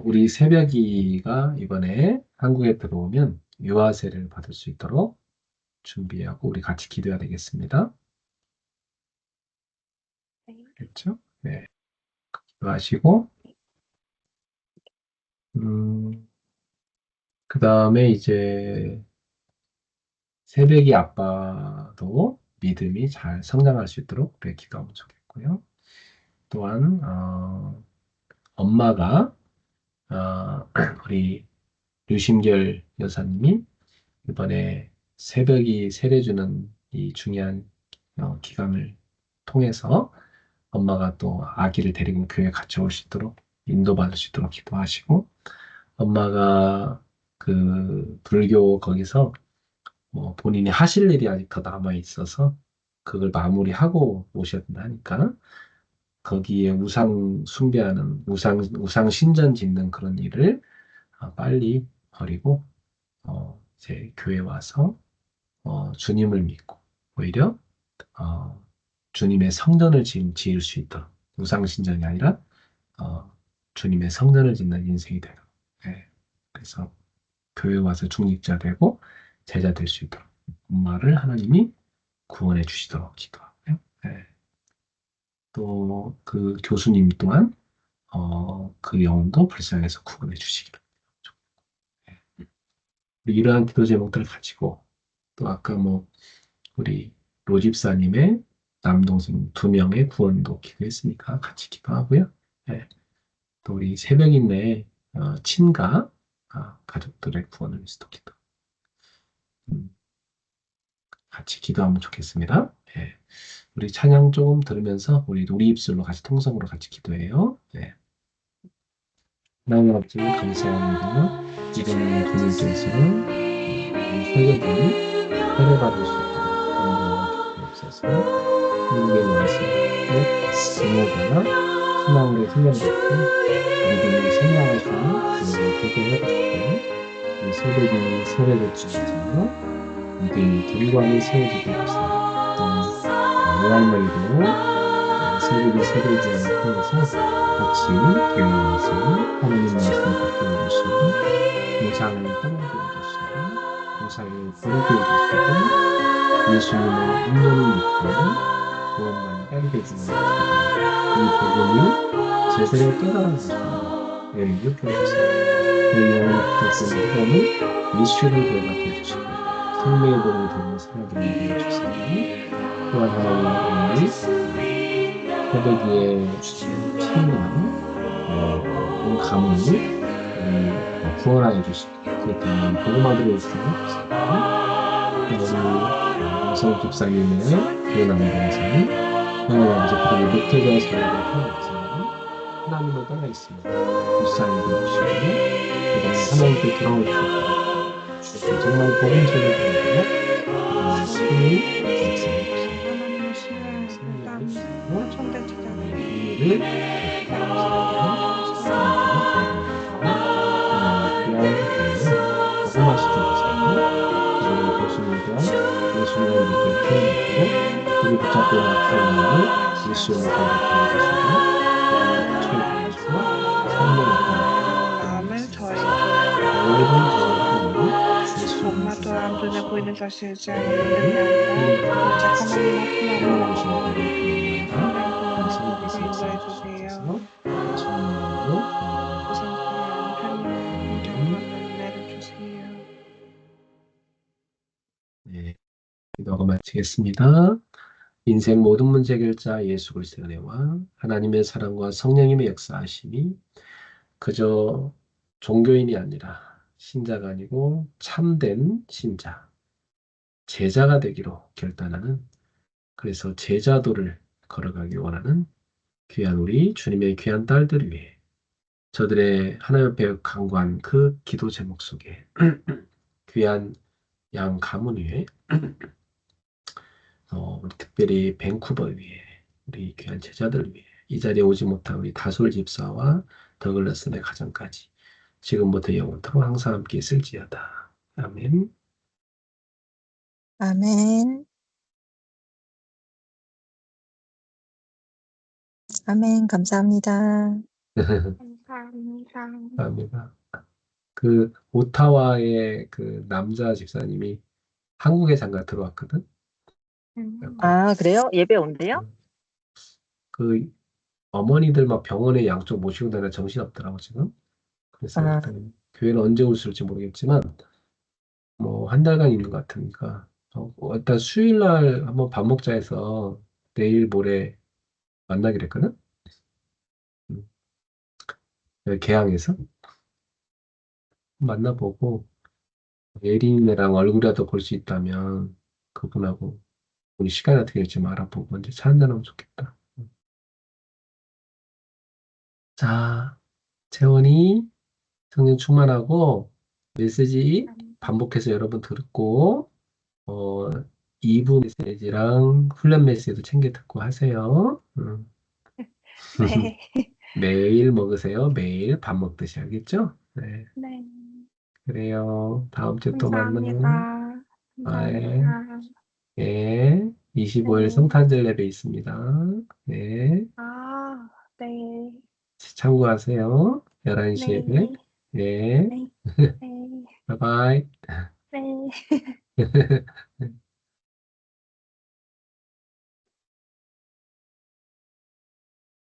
Speaker 1: 우리 새벽이가 이번에 한국에 들어오면 유아 세례를 받을 수 있도록 준비하고 우리 같이 기도해야 되겠습니다. 그렇죠? 네. 기도하시고, 그 다음에 이제 새벽이 아빠도 믿음이 잘 성장할 수 있도록 우리 기도하면 좋겠고요. 또한, 엄마가, 우리 류심결 여사님이 이번에 새벽이 세례주는 이 중요한 기간을 통해서 엄마가 또 아기를 데리고 교회 같이 올 수 있도록 인도받을 수 있도록 기도하시고 엄마가 그 불교 거기서 본인이 하실 일이 아직 더 남아 있어서 그걸 마무리하고 오셔야 된다 하니까 거기에 우상 숭배하는 우상 신전 짓는 그런 일을 빨리 버리고 이제 교회 와서 주님을 믿고 오히려 주님의 성전을 지을 수 있도록 우상신전이 아니라 주님의 성전을 짓는 인생이 되도록 그래서 교회 와서 중직자 되고 제자 될 수 있도록 엄마를 하나님이 구원해 주시도록 기도하고요. 또 그 교수님 또한 그 영혼도 불쌍해서 구원해 주시기를. 이러한 기도 제목들을 가지고 또 아까 우리 로 집사님의 남동생 2명의 구원도 기도했으니까 같이 기도하고요. 또 우리 새벽인내 친가 가족들의 구원을 위해서도 기도. 같이 기도하면 좋겠습니다. 우리 찬양 조금 들으면서 우리 입술로 같이 통성으로 같이 기도해요. 하나님 아버지 감사합니다. 이번 주님께서 설교들이 세례받을 수 있도록 인도하여 주옵소서. 한국에 와서 부모가 신앙으로 훈련받고 믿음이 성장할 수 있는 그들을 해주시고 이 새벽이 세례를 주셔서 믿음이 견고하게 세워지게 하옵소서. 외할머니도 새벽이 세례주를 통해서 같이 교회 와서 하나님 말씀을 듣게 해주시고 우상을 떠나게 해주시고 우상을 버리게 해주시고 예수님의 인연을 믿고 구원만 따르게 해주시고 이 복음이 제대로 깨달은 것입니다. 이렇게 해주세요. 그 영원한 뜻을 하는 미션을 대답해 해주시고 생명의 복음을 듣는 사람들을 해주시고 또한 하나님의 새벽에 참여한 온 가문을 구원하여 주시고 그랬더니 복음화들을 해주시고 우리 여성 집사님의 그 남동생이 하나님 아버지 그리고 늑대자의 사랑을 태어났지만 하나님을 떠나 있습니다. 불쌍히 되시고 그다음에 하나님께 돌아올 수 있도록 정말 복음책을 보내고 신이 역사해 그리고 붙잡고 나타나는 예수의 가르쳐 주시고
Speaker 2: 마음을 더해주어 엄마도 안 눈에 보이는 것을 의지 않는 믿음이 아니라 오직 하나님 앞에만 인도해주세요.
Speaker 1: 기도하고 마치겠습니다. 인생 모든 문제 해결자 예수 그리스도의 은혜와 하나님의 사랑과 성령님의 역사하심이 그저 종교인이 아니라 신자가 아니고 참된 신자, 제자가 되기로 결단하는 그래서 제자도를 걸어가기 원하는 귀한 우리 주님의 귀한 딸들을 위해 저들의 하나님 앞에 간구한 그 기도 제목 속에 귀한 양 가문 위에 우리 특별히 밴쿠버 위에 우리 귀한 제자들 위해 이 자리에 오지 못한 우리 다솔 집사와 더글라스의 가정까지 지금부터 영원토록 항상 함께 있을지어다. 아멘.
Speaker 3: 아멘. 아멘. 감사합니다.
Speaker 2: 감사합니다. 감사합니다.
Speaker 1: 감사합니다. 그 오타와의 그 남자 집사님이 한국에 잠깐 들어왔거든.
Speaker 3: 아, 그래요? 예배 온대요?
Speaker 1: 그 어머니들 막 병원에 양쪽 모시고 다니는 정신 없더라고 지금. 그래서
Speaker 3: 아.
Speaker 1: 일단 교회는 언제 오실지 모르겠지만 뭐 한 달간 있는 것 같으니까 일단 수요일 날 한번 밥 먹자 해서 내일 모레 만나기로 했거든. 음, 여기 개항에서 만나보고 예린이랑 얼굴이라도 볼 수 있다면 그분하고 우리 시간이 어떻게 될지 좀 알아보고 이제 차 한잔하면 좋겠다. 자, 채원이 성령 충만하고 메시지 반복해서 여러분 듣고 2부 메시지랑 훈련 메시지도 챙겨 듣고 하세요.
Speaker 2: 네.
Speaker 1: 매일 먹으세요. 매일 밥 먹듯이 알겠죠? 네,
Speaker 2: 네.
Speaker 1: 그래요. 다음 주에 또 만나요.
Speaker 2: 감사합니다.
Speaker 1: 아,
Speaker 2: 감사합니다.
Speaker 1: 예. 25일
Speaker 2: 네.
Speaker 1: 성탄절 예배 있습니다. 네.
Speaker 2: 아, 네.
Speaker 1: 참고하세요. 11시 예배.
Speaker 2: 네.
Speaker 1: 네.
Speaker 2: 네. 네.
Speaker 1: 바이바이.
Speaker 2: 네.